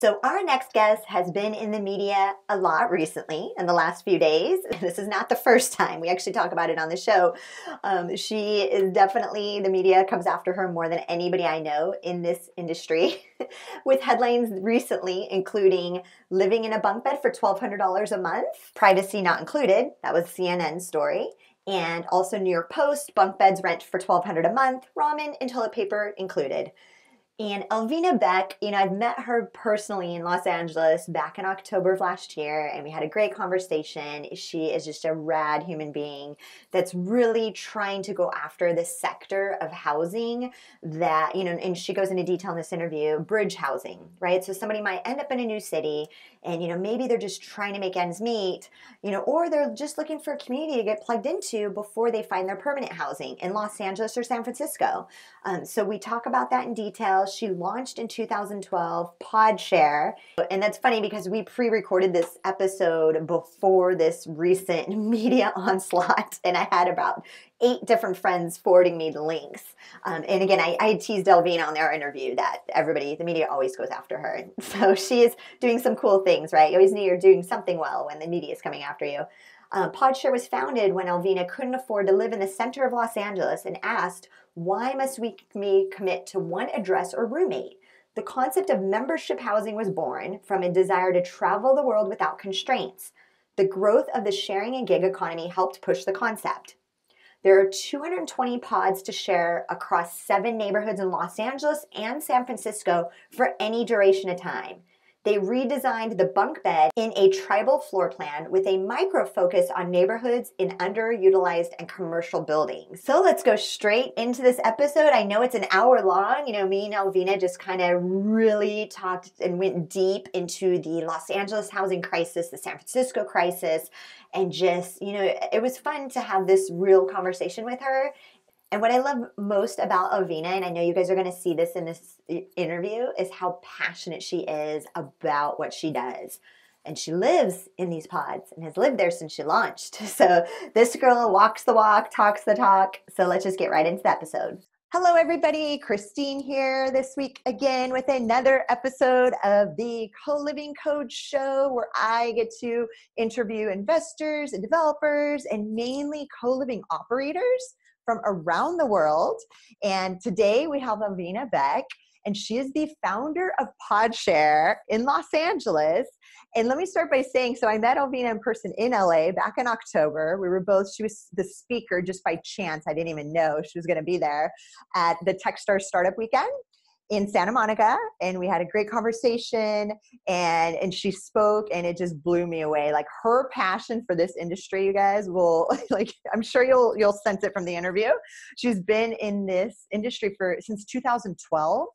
So our next guest has been in the media a lot recently in the last few days. This is not the first time. We actually talk about it on the show. She is definitely, the media comes after her more than anybody I know in this industry with headlines recently, including living in a bunk bed for $1,200 a month, privacy not included. That was CNN's story. And also New York Post, bunk beds rent for $1,200 a month, ramen and toilet paper included. And Elvina Beck, I've met her personally in Los Angeles back in October of last year, and we had a great conversation. She is just a rad human being that's really trying to go after this sector of housing that, and she goes into detail in this interview, bridge housing, right? So somebody might end up in a new city and, maybe they're just trying to make ends meet, or they're just looking for a community to get plugged into before they find their permanent housing in Los Angeles or San Francisco. So we talk about that in detail. She launched in 2012 PodShare. And that's funny because we pre-recorded this episode before this recent media onslaught. And I had about 8 different friends forwarding me the links. And again, I teased Elvina on their interview that the media always goes after her. So she is doing some cool things, right? You always know you're doing something well when the media is coming after you. PodShare was founded when Elvina couldn't afford to live in the center of Los Angeles and asked, why must we commit to one address or roommate? The concept of membership housing was born from a desire to travel the world without constraints. The growth of the sharing and gig economy helped push the concept. There are 220 pods to share across 7 neighborhoods in Los Angeles and San Francisco for any duration of time. They redesigned the bunk bed in a tribal floor plan with a micro focus on neighborhoods in underutilized and commercial buildings. So let's go straight into this episode. I know it's an hour long. Me and Elvina just kind of really talked and went deep into the Los Angeles housing crisis, the San Francisco crisis, and just, it was fun to have this real conversation with her. And what I love most about Elvina, and I know you guys are going to see this in this interview, is how passionate she is about what she does. And she lives in these pods and has lived there since she launched. So this girl walks the walk, talks the talk. So let's just get right into the episode. Hello, everybody. Christine here this week again with another episode of the Co-Living Code Show, where I get to interview investors and developers and mainly co-living operators from around the world. And today we have Elvina Beck, and she is the founder of PodShare in Los Angeles. And let me start by saying, so I met Elvina in person in LA back in October. She was the speaker just by chance. I didn't even know she was going to be there at the Techstars Startup Weekend in Santa Monica, and we had a great conversation, and she spoke, and it just blew me away. Like, her passion for this industry, you guys will, I'm sure you'll sense it from the interview. She's been in this industry since 2012.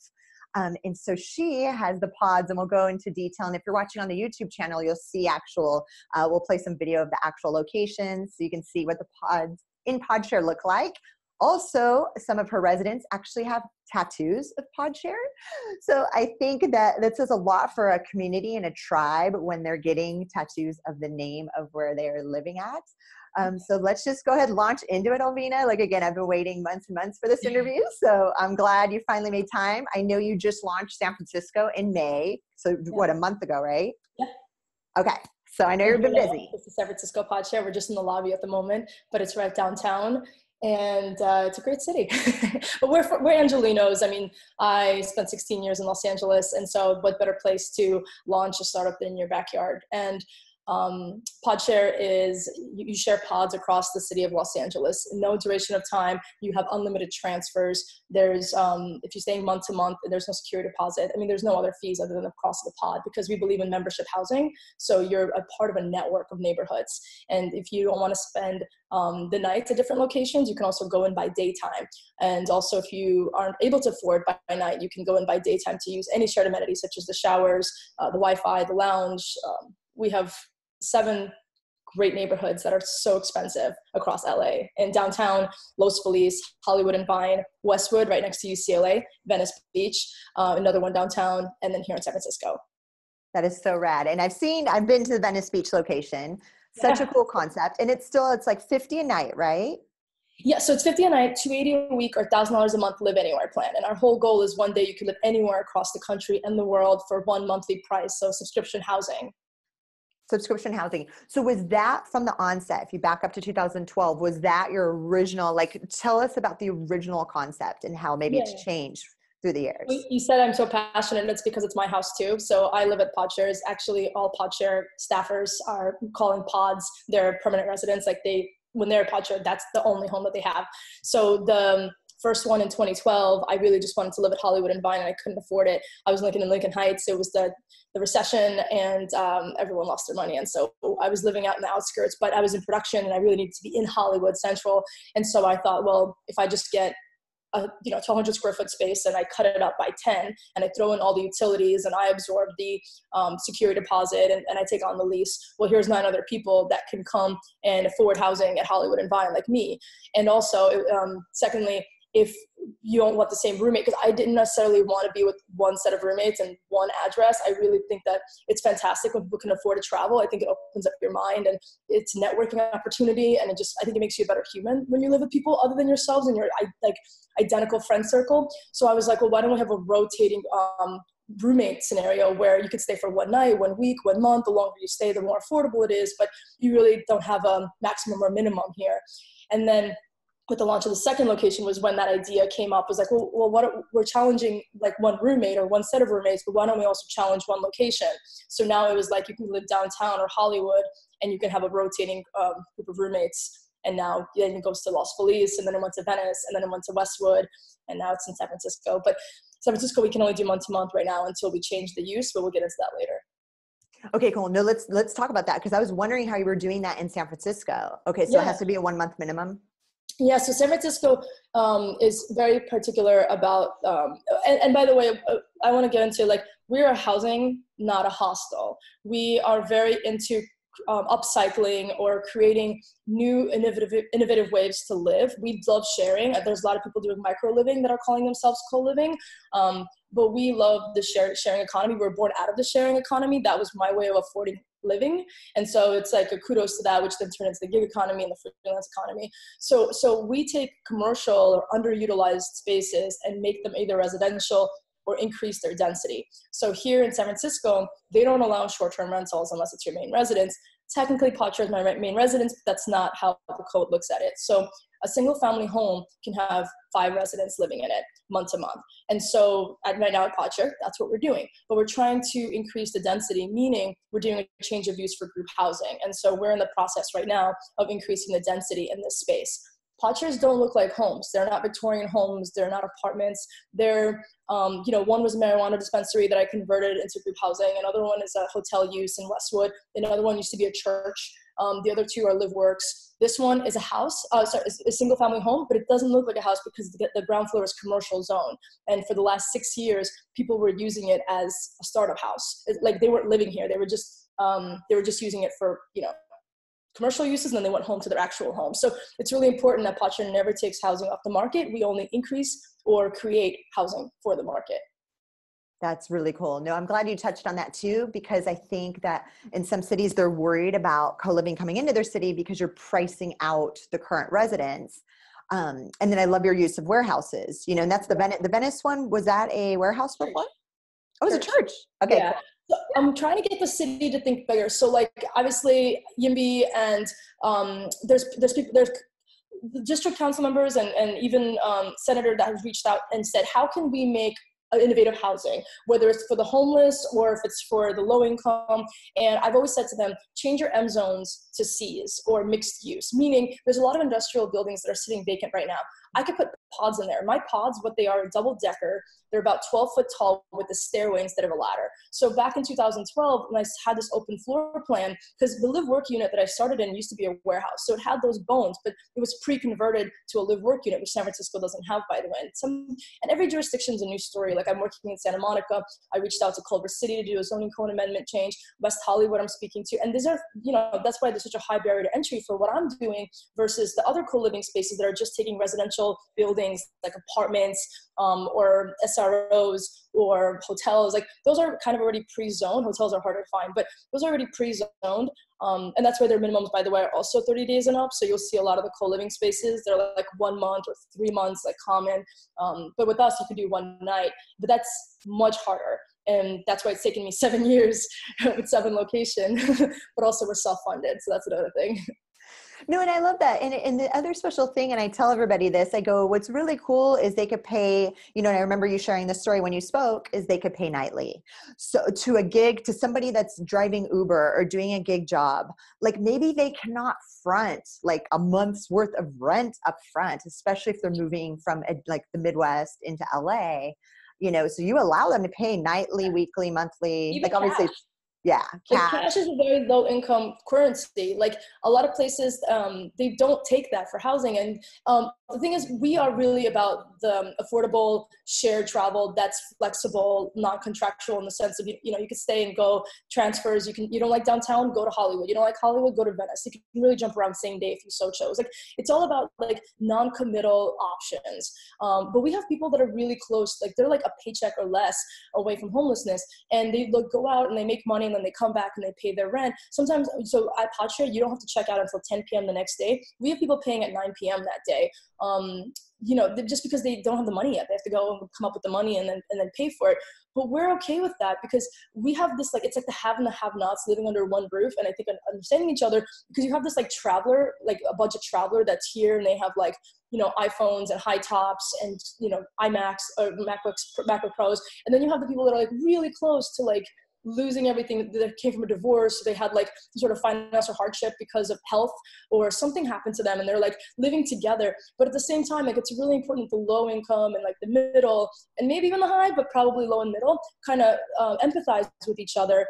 And so she has the pods, and we'll go into detail. And if you're watching on the YouTube channel, you'll see we'll play some video of the actual locations so you can see what the pods in PodShare look like. Also, some of her residents actually have tattoos of PodShare. So I think that says a lot for a community and a tribe when they're getting tattoos of the name of where they're living at. So let's just go ahead and launch into it, Elvina. Again, I've been waiting months and months for this interview, so I'm glad you finally made time. I know you just launched San Francisco in May. So a month ago, right? Yeah. Okay. So I know you've been busy. It's the San Francisco PodShare. We're just in the lobby at the moment, but it's right downtown. And it's a great city. But we're Angelinos. I spent 16 years in Los Angeles, and so what better place to launch a startup than your backyard? And PodShare is, you share pods across the city of Los Angeles. No duration of time. You have unlimited transfers. There's, if you're staying month to month, there's no security deposit. There's no other fees other than the cost of the pod, because we believe in membership housing. So you're a part of a network of neighborhoods. And if you don't want to spend the nights at different locations, you can also go in by daytime. And also, if you aren't able to afford by night, you can go in by daytime to use any shared amenities such as the showers, the Wi-Fi, the lounge. We have 7 great neighborhoods that are so expensive across LA. In downtown, Los Feliz, Hollywood and Vine, Westwood, right next to UCLA, Venice Beach, another one downtown, and then here in San Francisco. That is so rad. And I've been to the Venice Beach location. Such a cool concept. And it's like $50 a night, right? Yeah, so it's 50 a night, 280 a week, or $1,000 a month live anywhere plan. And our whole goal is one day you can live anywhere across the country and the world for one monthly price. So subscription housing. Subscription housing. So was that from the onset, if you back up to 2012, was that your original, like, tell us about the original concept and how maybe it's Yeah. changed through the years? You said I'm so passionate, and it's because it's my house too. So I live at PodShare. Actually, all PodShare staffers are calling pods their permanent residence. Like when they're at PodShare, that's the only home that they have. So the first one in 2012, I really just wanted to live at Hollywood and Vine, and I couldn't afford it. I was living in Lincoln Heights. It was the recession, and everyone lost their money. And so I was living out in the outskirts, but I was in production, and I really needed to be in Hollywood Central. And so I thought, well, if I just get a 1,200 square foot space and I cut it up by 10 and I throw in all the utilities and I absorb the security deposit and I take on the lease, well, here's 9 other people that can come and afford housing at Hollywood and Vine like me. And also, secondly, if you don't want the same roommate, because I didn't necessarily want to be with one set of roommates and one address. I really think that it's fantastic when people can afford to travel. I think it opens up your mind and it's a networking opportunity. And I think it makes you a better human when you live with people other than yourselves and your like identical friend circle. So I was like, well, why don't we have a rotating roommate scenario where you could stay for one night, 1 week, 1 month. The longer you stay, the more affordable it is, but you really don't have a maximum or minimum here. And then with the launch of the second location was when that idea came up. Was like, well, we're challenging like one roommate or one set of roommates, but why don't we also challenge one location? So now it was like you can live downtown or Hollywood and you can have a rotating group of roommates. And now then it goes to Los Feliz, and then it went to Venice, and then it went to Westwood, and now it's in San Francisco. But San Francisco, we can only do month to month right now until we change the use, but we'll get into that later. Okay, cool. No, let's talk about that, because I was wondering how you were doing that in San Francisco. Okay, so It has to be a 1 month minimum. Yeah, so San Francisco is very particular about, and by the way, I want to get into like, we're a housing, not a hostel. We are very into upcycling or creating new innovative ways to live. We love sharing. There's a lot of people doing micro living that are calling themselves co-living, but we love the sharing economy. We're born out of the sharing economy. That was my way of affording living. And so it's like a kudos to that, which then turned into the gig economy and the freelance economy. So we take commercial or underutilized spaces and make them either residential or increase their density. So here in San Francisco, they don't allow short-term rentals unless it's your main residence. Technically, PodShare is my main residence, but that's not how the code looks at it. So a single family home can have 5 residents living in it month to month. And so right now at PodShare, that's what we're doing. But we're trying to increase the density, meaning we're doing a change of use for group housing. And so we're in the process right now of increasing the density in this space. PodShares don't look like homes. They're not Victorian homes. They're not apartments. They're, one was a marijuana dispensary that I converted into group housing. Another one is a hotel use in Westwood. Another one used to be a church. The other 2 are live works. This one is a house, it's a single family home, but it doesn't look like a house because the ground floor is commercial zone. And for the last 6 years, people were using it as a startup house. Like they weren't living here. They were just using it for, commercial uses, and then they went home to their actual home. So it's really important that PodShare never takes housing off the market. We only increase or create housing for the market. That's really cool. No, I'm glad you touched on that too, because I think that in some cities, they're worried about co-living coming into their city because you're pricing out the current residents. And then I love your use of warehouses, and that's the Venice one. Was that a warehouse before? Oh, it was a church. Okay. Yeah. Cool. So I'm trying to get the city to think bigger. So like obviously YIMBY and there's people, there's district council members and even senator that has reached out and said, how can we make innovative housing, whether it's for the homeless or if it's for the low income. And I've always said to them, change your M zones to Cs or mixed use, meaning there's a lot of industrial buildings that are sitting vacant right now. I could put pods in there. My pods, what they are double decker. They're about 12 foot tall with a stairway instead of a ladder. So back in 2012, when I had this open floor plan, because the live work unit that I started in used to be a warehouse. So it had those bones, but it was pre-converted to a live work unit, which San Francisco doesn't have, by the way. And every jurisdiction is a new story. Like I'm working in Santa Monica. I reached out to Culver City to do a zoning code amendment change. West Hollywood I'm speaking to. And these are, that's why there's such a high barrier to entry for what I'm doing versus the other co-living spaces that are just taking residential residential buildings like apartments or SROs or hotels, like those are kind of already pre-zoned. Hotels are harder to find, but those are already pre-zoned. And that's where their minimums, by the way, are also 30 days and up. So you'll see a lot of the co-living spaces, they're like 1 month or 3 months, like common. But with us, you could do one night, but that's much harder. And that's why it's taken me 7 years with 7 locations, but also we're self-funded. So that's another thing. No, and I love that. And the other special thing, and I tell everybody this, I go, what's really cool is they could pay, and I remember you sharing the story when you spoke, is they could pay nightly. So to a gig, to somebody that's driving Uber or doing a gig job, like maybe they cannot front like a month's worth of rent up front, especially if they're moving from like the Midwest into LA, so you allow them to pay nightly, weekly, monthly, Even like obviously, cash. yeah, Like cash. cash is a very low income currency. Like a lot of places, they don't take that for housing. And the thing is, we are really about the affordable shared travel that's flexible, non-contractual in the sense of, you could stay and go transfers. You don't like downtown, go to Hollywood. You don't like Hollywood, go to Venice. You can really jump around same day if you so chose. Like it's all about like non-committal options. But we have people that are really close, like they're like a paycheck or less away from homelessness, and they go out and they make money and then they come back and they pay their rent. Sometimes, so at PodShare, you don't have to check out until 10 p.m. the next day. We have people paying at 9 p.m. that day. Just because they don't have the money yet, they have to go and come up with the money and then pay for it. But we're okay with that because we have this, like, it's like the have and the have-nots living under one roof. And I think understanding each other, because you have this like traveler, like a budget traveler that's here and they have like, iPhones and high tops and, iMacs or MacBook Pros. And then you have the people that are like really close to like losing everything, that came from a divorce, they had like some sort of financial hardship because of health or something happened to them and they're like living together. But at the same time, like it's really important the low income and like the middle and maybe even the high, but probably low and middle kind of empathize with each other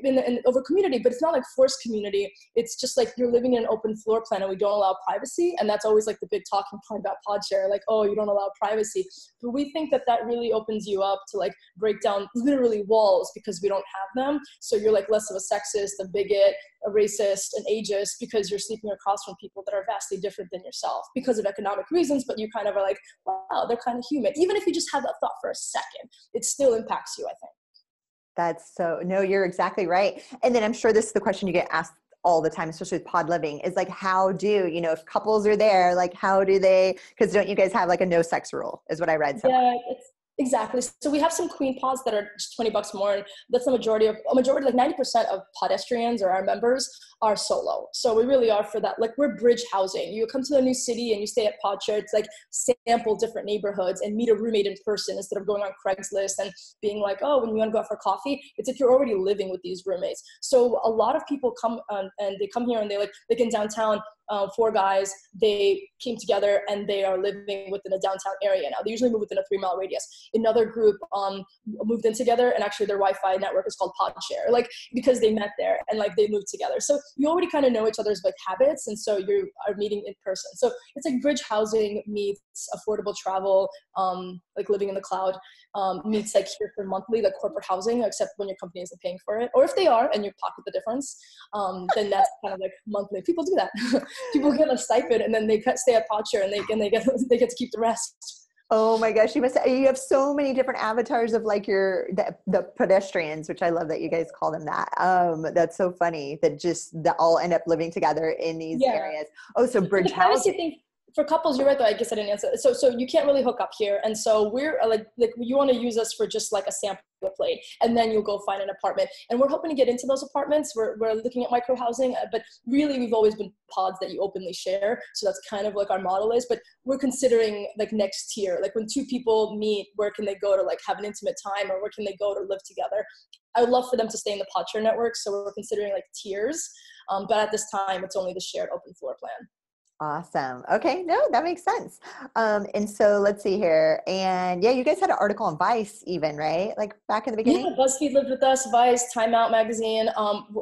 in over community. But it's not like forced community. It's just like you're living in an open floor plan and we don't allow privacy. And that's always like the big talking point about PodShare, like, oh, you don't allow privacy. But we think that really opens you up to like break down literally walls because we don't have them. So you're like less of a sexist, a bigot, a racist, an ageist, because you're sleeping across from people that are vastly different than yourself because of economic reasons, but you kind of are like, wow, they're kind of human. Even if you just have that thought for a second, it still impacts you, I think. No, you're exactly right. And then I'm sure this is the question you get asked all the time, especially with pod living, is like, how do, if couples are there, like how do they, because don't you guys have like a no sex rule is what I read somewhere. Yeah, exactly. So we have some queen pods that are just $20 more. And that's a majority, like 90% of pedestrians or our members are solo. So we really are for that. Like we're bridge housing. You come to a new city and you stay at PodShare. It's like sample different neighborhoods and meet a roommate in person instead of going on Craigslist and being like, oh, when you want to go out for coffee, it's like you're already living with these roommates. So a lot of people come and they come here and they like in downtown, 4 guys, they came together and they are living within a downtown area now. They usually move within a 3-mile radius. Another group moved in together and actually their Wi-Fi network is called PodShare, like because they met there and like they moved together. So you already kind of know each other's like habits, and so you are meeting in person. So it's like bridge housing meets affordable travel, like living in the cloud, meets like here for monthly, like corporate housing, except when your company isn't paying for it, or if they are and you pocket the difference, then that's kind of like monthly. People do that. People get a stipend and then they stay at PodShare and they get to keep the rest. Oh my gosh, you have so many different avatars of like the pedestrians, which I love that you guys call them that. That's so funny that all end up living together in these areas. Oh, so bridge housing. For couples, you're right though, I guess I didn't answer. So you can't really hook up here. And so we're like you want to use us for just like a sample plate, and then you'll go find an apartment. And we're hoping to get into those apartments. We're looking at micro housing, but really we've always been pods that you openly share. So that's kind of like our model is, but we're considering like next tier, like when 2 people meet, where can they go to like have an intimate time, or where can they go to live together? I would love for them to stay in the PodShare network. So we're considering like tiers. But at this time, it's only the shared open floor plan. Awesome. Okay. No, that makes sense. And so let's see here. And yeah, you guys had an article on Vice even, right? Like back in the beginning? Yeah, BuzzFeed lived with us, Vice, Time Out magazine.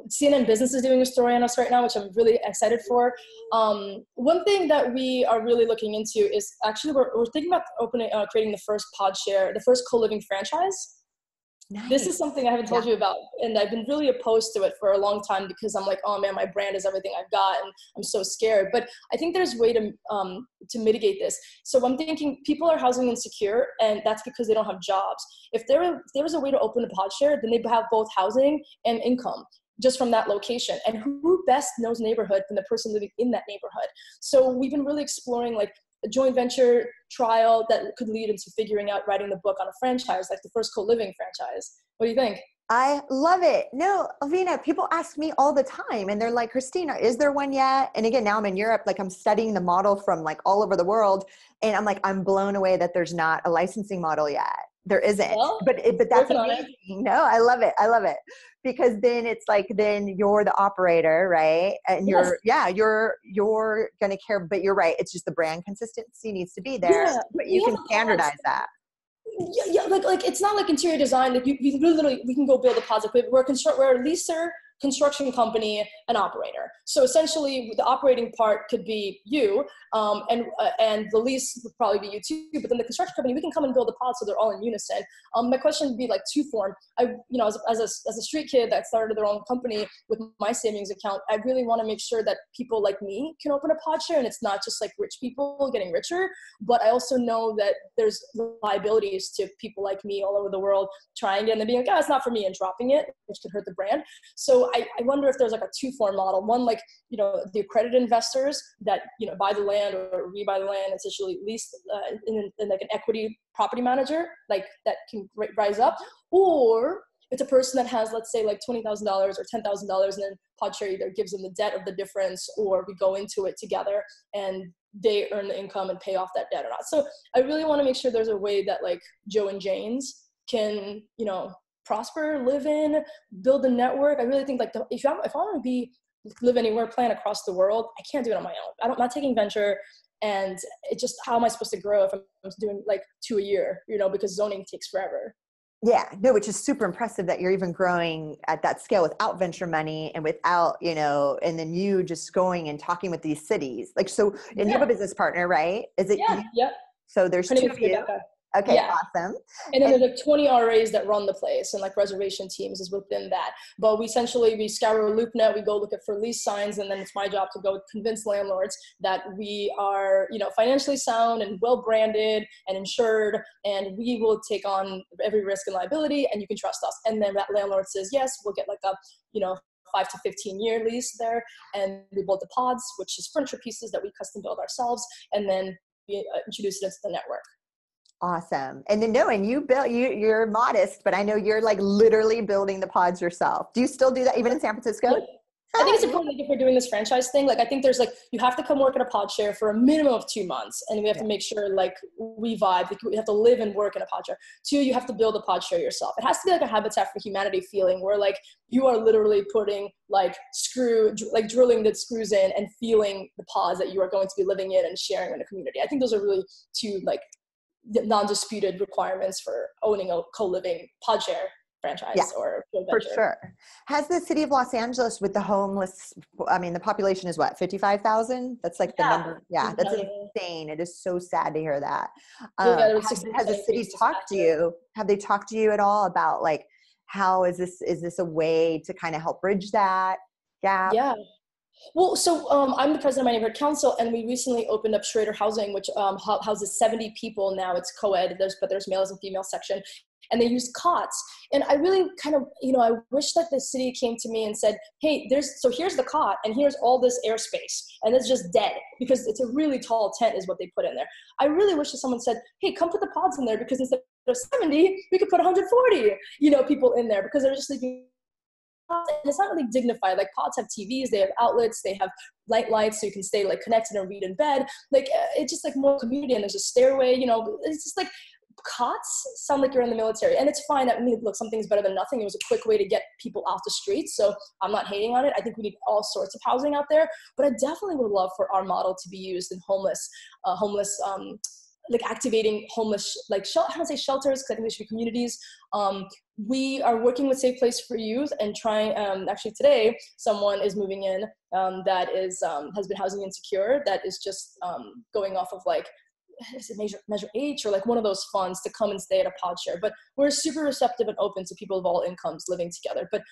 CNN Business is doing a story on us right now, which I'm really excited for. One thing that we are really looking into is actually we're thinking about creating the first PodShare, the first co-living franchise. This Nice. is something I haven't told you about, and I've been really opposed to it for a long time because I'm like, oh man, my brand is everything I've got, and I'm so scared. But I think there's a way to mitigate this. So I'm thinking people are housing insecure, and that's because they don't have jobs. If there was a way to open a PodShare, then they have both housing and income just from that location. And who best knows neighborhood than the person living in that neighborhood? So we've been really exploring like a joint venture trial that could lead into figuring out writing the book on a franchise, like the first CoLiving franchise. What do you think? I love it. No, Elvina, people ask me all the time and they're like, Christina, is there one yet? And again, now I'm in Europe, like I'm studying the model from like all over the world. And I'm like, I'm blown away that there's not a licensing model yet. There isn't, Well, but that's working on it. amazing. No, I love it. I love it because then it's like, then you're the operator, right? And Yes. you're going to care, but you're right. It's just the brand consistency needs to be there, Yeah, but you can standardize that. Yeah, like it's not like interior design. Like we literally we can go build a pods. Like we're a leaser, construction company, and operator. So essentially, the operating part could be you, and the lease would probably be you too. But then the construction company, we can come and build a pod so they're all in unison. My question would be like two form. As a street kid that started their own company with my savings account, I really want to make sure that people like me can open a pod share, and it's not just like rich people getting richer. But I also know that there's liabilities to people like me all over the world trying it and then being like, oh, it's not for me, and dropping it, which could hurt the brand. So I wonder if there's like a two-form model. One, like, the accredited investors that, buy the land or rebuy the land and essentially lease in like an equity property manager, like that can rise up. Or it's a person that has, let's say, like $20,000 or $10,000, and then PodShare either gives them the debt of the difference, or we go into it together and they earn the income and pay off that debt or not. So I really want to make sure there's a way that like Joe and Jane's can, prosper, live in, build a network. I really think like if I want to live anywhere, plan across the world, I can't do it on my own. I'm not taking venture, and it just, how am I supposed to grow if I'm doing like 2 a year, because zoning takes forever. Yeah, no, which is super impressive that you're even growing at that scale without venture money and without, and then you just going and talking with these cities. Like, so, and you have a business partner, right? Is it? Yeah, yep. So there's two of you. Okay, yeah. Awesome. And then there's like 20 RAs that run the place, and like reservation teams is within that. But we scour LoopNet, we go look for lease signs, and then it's my job to go convince landlords that we are, financially sound and well branded and insured, and we will take on every risk and liability, and you can trust us. And then that landlord says, yes, we'll get like a, 5 to 15 year lease there, and we build the pods, which is furniture pieces that we custom build ourselves, and then we introduce it into the network. Awesome. And then you're modest, but I know you're like literally building the pods yourself. Do you still do that even in San Francisco? Yeah. I think it's important if we're doing this franchise thing. Like, I think there's like, you have to come work at a pod share for a minimum of 2 months. And we have to make sure like we vibe. Like, we have to live and work in a pod share. 2, you have to build a pod share yourself. It has to be like a Habitat for Humanity feeling where like you are literally putting like drilling the screws in and feeling the pods that you are going to be living in and sharing in a community. I think those are really 2 like non-disputed requirements for owning a co-living pod share franchise or for sure. Has the city of Los Angeles with the homeless, the population is what, 55,000? That's like the number. Yeah, that's insane. It is so sad to hear that. Has the city talked to you? Have they talked to you at all about like, how is this a way to kind of help bridge that gap? Yeah. Well, so I'm the president of my neighborhood council, and we recently opened up Schrader Housing, which houses 70 people now. It's co-ed, but there's males and female section, and they use cots. And I really kind of, I wish that the city came to me and said, hey, here's the cot, and here's all this airspace, and it's just dead because it's a really tall tent is what they put in there. I really wish that someone said, hey, come put the pods in there, because instead of 70, we could put 140, people in there, because they're just sleeping. And it's not really dignified. Like, pods have TVs, they have outlets, they have lights, so you can stay like connected and read in bed. Like, it's just like more community, and there's a stairway. It's just like, cots sound like you're in the military, and it's fine. Look, something's better than nothing. It was a quick way to get people off the streets, so I'm not hating on it. I think we need all sorts of housing out there, but I definitely would love for our model to be used in homeless like activating homeless, like I don't say shelters, because I think they should be communities. We are working with Safe Place for Youth and trying, actually today, someone is moving in that is has been housing insecure, that is just going off of like is it Measure H or like one of those funds to come and stay at a PodShare. But we're super receptive and open to people of all incomes living together. But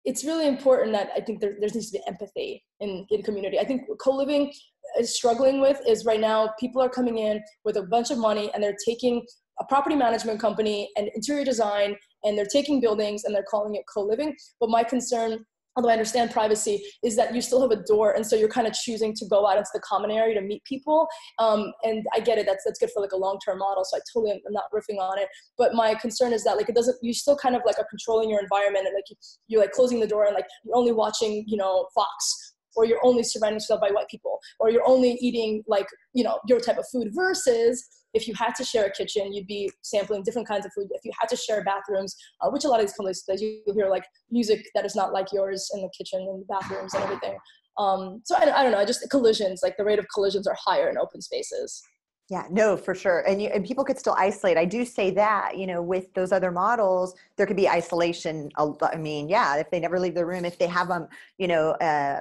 it's really important that I think there needs to be empathy in community. I think co-living is struggling with is right now people are coming in with a bunch of money and they're taking a property management company and interior design, and they're taking buildings and they're calling it co-living. But my concern, although I understand privacy, is that you still have a door. And so you're kind of choosing to go out into the common area to meet people. And I get it. That's good for like a long-term model. So I totally am not riffing on it. But my concern is that like, you still kind of like are controlling your environment, and like you're like closing the door and like you're only watching, Fox, or you're only surrounding yourself by white people, or you're only eating like, your type of food, versus if you had to share a kitchen, you'd be sampling different kinds of food. If you had to share bathrooms, which a lot of these places, you'll hear like music that is not like yours in the kitchen and the bathrooms and everything. So I don't know, just collisions, like the rate of collisions are higher in open spaces. Yeah, no, for sure. And people could still isolate. I do say that, with those other models, there could be isolation. I mean, yeah, if they never leave the room, if they have a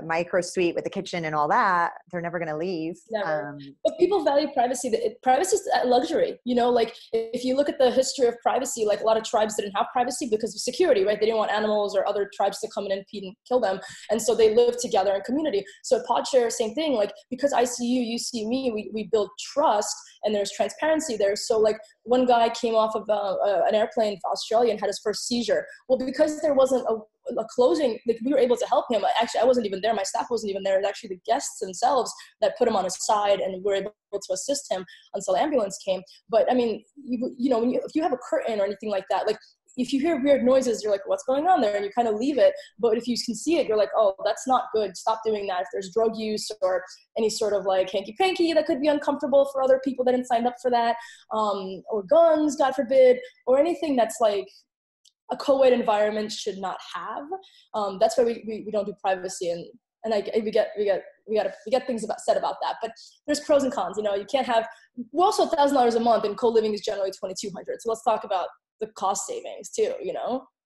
micro suite with the kitchen and all that, they're never going to leave. Never. But people value privacy. Privacy is a luxury, like if you look at the history of privacy, like a lot of tribes didn't have privacy because of security, right? They didn't want animals or other tribes to come in and impede and kill them. And so they lived together in community. So PodShare, same thing, like because I see you, you see me, we build trust. And there's transparency there. So like one guy came off of an airplane for Australia and had his first seizure. Well, because there wasn't a closing, like we were able to help him. Actually, I wasn't even there. My staff wasn't even there. It was actually the guests themselves that put him on his side, and we were able to assist him until the ambulance came. But I mean, if you have a curtain or anything like that, like if you hear weird noises, you're like, what's going on there? And you kind of leave it. But if you can see it, you're like, oh, that's not good. Stop doing that. If there's drug use or any sort of like hanky-panky that could be uncomfortable for other people that didn't sign up for that, or guns, God forbid, or anything that's like a co-ed environment should not have. That's why we don't do privacy, and we get things said about that. But there's pros and cons. You can't have. We're also $1,000 a month, and co-living is generally $2,200. So let's talk about the cost savings too,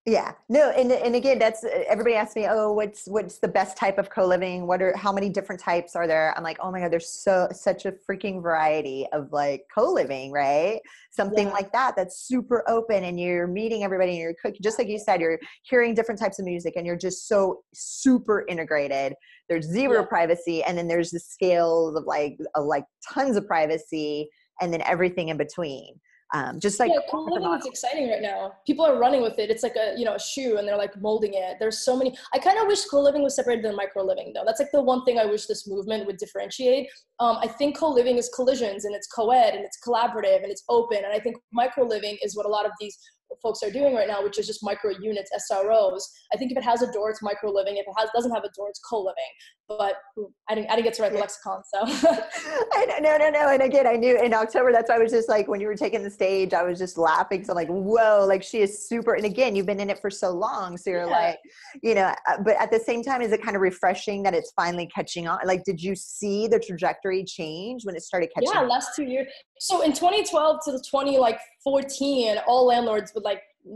Yeah, no. And again, that's, everybody asks me, oh, what's the best type of co-living? How many different types are there? I'm like, oh my God, there's such a freaking variety of like co-living, right? Something like that, that's super open, and you're meeting everybody, and you're cooking, just like you said, you're hearing different types of music, and you're just so super integrated. There's zero privacy. And then there's the scales of like tons of privacy, and then everything in between. Just like co-living is exciting right now. People are running with it. It's like a shoe, and they're like molding it. There's so many. I kind of wish co-living was separated than micro-living though. That's like the one thing I wish this movement would differentiate. I think co-living is collisions, and it's co-ed, and it's collaborative, and it's open. And I think micro-living is what a lot of these folks are doing right now, which is just micro units, SROs. I think if it has a door, it's micro living. If it doesn't have a door, it's co-living. But I didn't get to write the lexicon, so. No. And again, I knew in October, that's why I was just like, when you were taking the stage, I was just laughing. So I'm like, whoa, like she is super. And again, you've been in it for so long. So you're like, but at the same time, is it kind of refreshing that it's finally catching on? Like, did you see the trajectory change when it started catching on? Yeah, last 2 years. So in 2012 to 2014, all landlords would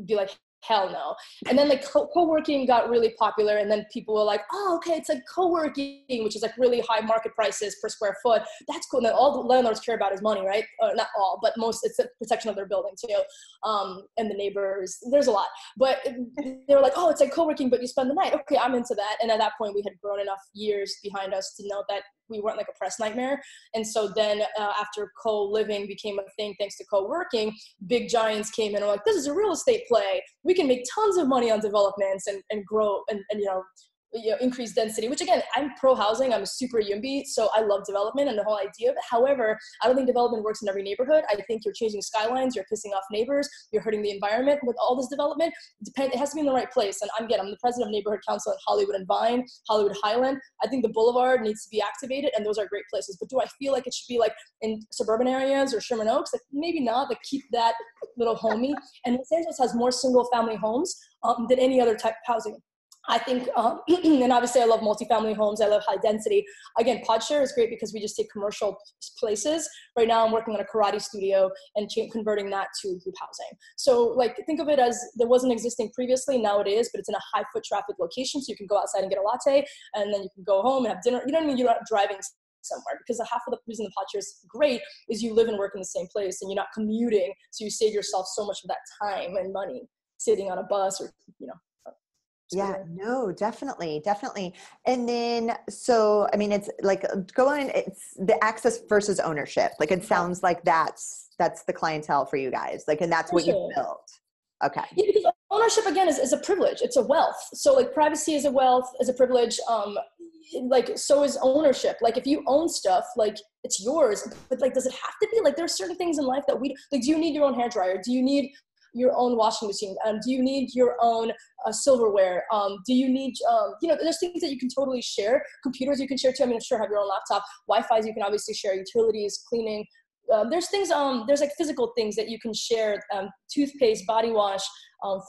be like, hell no. And then like co-working got really popular, and then people were like, oh, okay, it's like co-working, which is like really high market prices per square foot. That's cool. And then all the landlords care about is money, right? Not all, but most. It's the protection of their building too, and the neighbors. There's a lot. But they were like, oh, it's like co-working, but you spend the night. Okay, I'm into that. And at that point, we had grown enough years behind us to know that we weren't like a press nightmare. And so then after co-living became a thing, thanks to co-working, big giants came in and were like, this is a real estate play. We can make tons of money on developments and grow and increase density, which again, I'm pro housing. I'm a super YIMBY, so I love development and the whole idea of it. However, I don't think development works in every neighborhood. I think you're changing skylines, you're pissing off neighbors, you're hurting the environment with all this development. It has to be in the right place. And I'm the president of neighborhood council in Hollywood and Vine, Hollywood Highland. I think the Boulevard needs to be activated, and those are great places. But do I feel like it should be like in suburban areas or Sherman Oaks? Like maybe not, but keep that little homey. And Los Angeles has more single family homes than any other type of housing. I think, and obviously I love multifamily homes. I love high density. Again, PodShare is great because we just take commercial places. Right now I'm working on a karate studio and converting that to group housing. So like, think of it as there wasn't existing previously, now it is, but it's in a high foot traffic location. So you can go outside and get a latte, and then you can go home and have dinner. You know what I mean? You're not driving somewhere, because half of the reason the PodShare is great is you live and work in the same place and you're not commuting. So you save yourself so much of that time and money sitting on a bus or, Yeah, no, definitely, definitely. And then, so, I mean, it's like it's the access versus ownership. Like, it sounds like that's the clientele for you guys. Like, and that's what you built. Okay. Yeah, because ownership again is a privilege. It's a wealth. So like privacy is a wealth, is a privilege. Like, so is ownership. Like, if you own stuff, like, it's yours, but like, does it have to be? Like, there are certain things in life that do you need your own hairdryer? Do you need your own washing machine? Do you need your own silverware? Do you need, there's things that you can totally share. Computers you can share too. I mean, sure, have your own laptop. Wi-Fi's you can obviously share. Utilities, cleaning. There's things, there's like physical things that you can share. Toothpaste, body wash,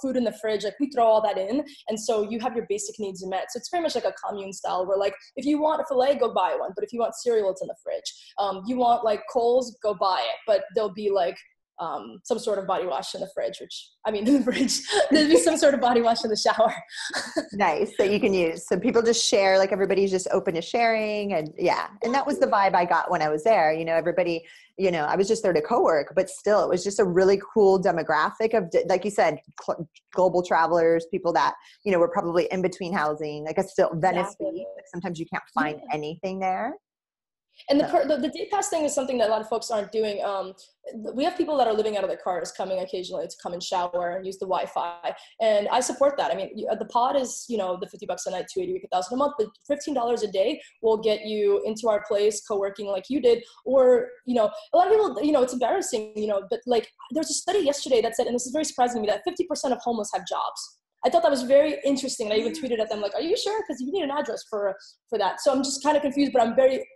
food in the fridge. Like, we throw all that in. And so you have your basic needs met. So it's very much like a commune style where, like, if you want a filet, go buy one. But if you want cereal, it's in the fridge. You want like coals, go buy it. But there'll be like, some sort of body wash in the fridge, in the fridge, there'd be some sort of body wash in the shower. Nice, that you can use. So people just share, like, everybody's just open to sharing. And yeah. And that was the vibe I got when I was there. Everybody, I was just there to co-work, but still it was just a really cool demographic of, like you said, global travelers, people that, were probably in between housing, like Venice Beach. Like, sometimes you can't find anything there. And the day pass thing is something that a lot of folks aren't doing. We have people that are living out of their cars coming occasionally to come and shower and use the Wi-Fi. And I support that. I mean, the pod is, the $50 a night, $280, $1,000 a month, but $15 a day will get you into our place, co-working like you did. Or, a lot of people, it's embarrassing, but like, there's a study yesterday that said, and this is very surprising to me, that 50% of homeless have jobs. I thought that was very interesting. And I even tweeted at them, like, are you sure? Because you need an address for that. So I'm just kind of confused, but I'm very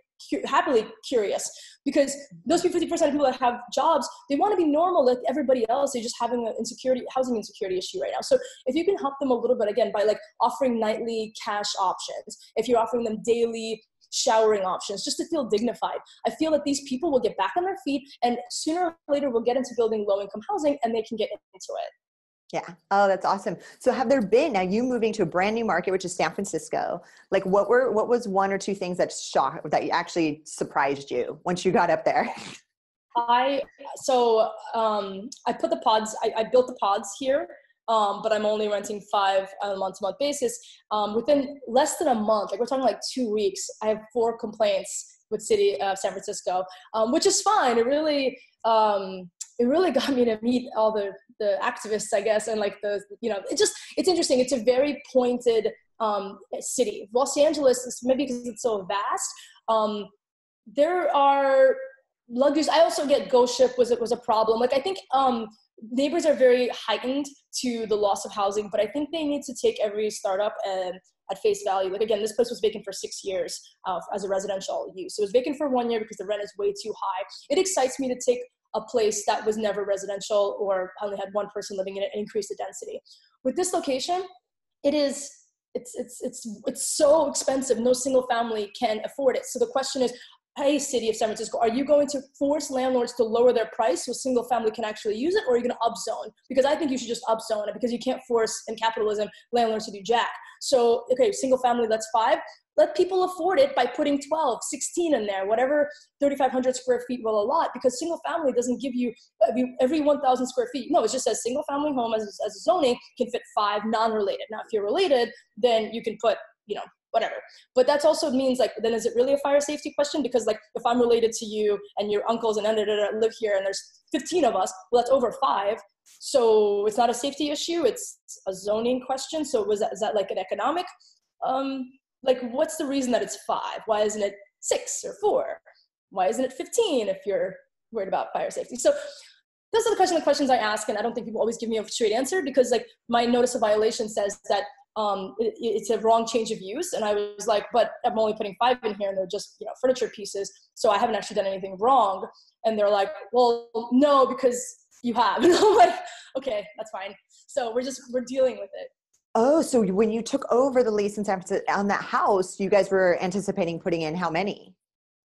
happily curious, because those 50% of people that have jobs, they want to be normal like everybody else. They're just having an housing insecurity issue right now. So if you can help them a little bit, again, by like offering nightly cash options, if you're offering them daily showering options, just to feel dignified, I feel that these people will get back on their feet, and sooner or later we'll get into building low-income housing and they can get into it. Yeah. Oh, that's awesome. So have there been, now you moving to a brand new market, which is San Francisco, like what was one or two things that actually surprised you once you got up there? I put the pods, I built the pods here, but I'm only renting 5 on a month-to-month basis. Within less than a month, like we're talking like 2 weeks, I have 4 complaints with City of San Francisco, which is fine. It really got me to meet all the activists, I guess. And like it's interesting. It's a very pointed city. Los Angeles, maybe because it's so vast. There are luxuries. I also get ghost ship was a problem. Like, I think neighbors are very heightened to the loss of housing, but I think they need to take every startup and at face value. Like, again, this place was vacant for 6 years as a residential use. So it was vacant for 1 year because the rent is way too high. It excites me to take a place that was never residential or only had one person living in it and increase the density. With this location, it's so expensive. No single family can afford it. So the question is, hey, City of San Francisco, are you going to force landlords to lower their price so a single family can actually use it, or are you going to upzone? Because I think you should just upzone it, because you can't force in capitalism landlords to do jack. So, okay, single family, that's 5. Let people afford it by putting 12, 16 in there, whatever 3,500 square feet will allot, because single family doesn't give you every 1,000 square feet. No, it just says single family home as a zoning can fit 5 non-related. Now, if you're related, then you can put, whatever. But that also means, like, then is it really a fire safety question? Because, like, if I'm related to you and your uncles and live here and there's 15 of us, well, that's over 5. So it's not a safety issue. It's a zoning question. So is that like an economic, like, what's the reason that it's 5? Why isn't it 6 or 4? Why isn't it 15 if you're worried about fire safety? So those are the questions I ask, and I don't think people always give me a straight answer, because, like, my notice of violation says that it's a wrong change of use. And I was like, but I'm only putting 5 in here and they're just, furniture pieces. So I haven't actually done anything wrong. And they're like, well, no, because you have. And I'm like, okay, that's fine. So we're dealing with it. Oh, so when you took over the lease in San Francisco on that house, you guys were anticipating putting in how many?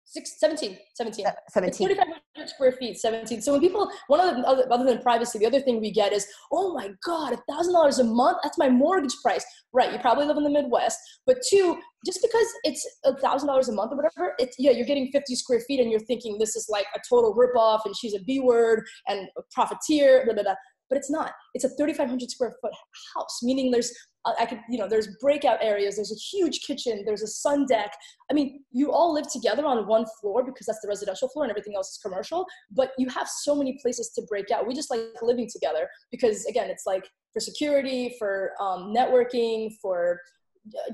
17. It's 17. 3,500 square feet, 17. So when people, one of the other than privacy, the other thing we get is, oh my God, $1,000 a month, that's my mortgage price. Right, you probably live in the Midwest. But two, just because it's $1,000 a month or whatever, it's, yeah, you're getting 50 square feet and you're thinking this is like a total ripoff and she's a B word and a profiteer, blah, blah, blah. But it's not. It's a 3,500 square foot house, meaning there's, there's breakout areas, there's a huge kitchen, there's a sun deck. I mean, you all live together on one floor because that's the residential floor and everything else is commercial, but you have so many places to break out. We just like living together because, again, it's like for security, for networking, for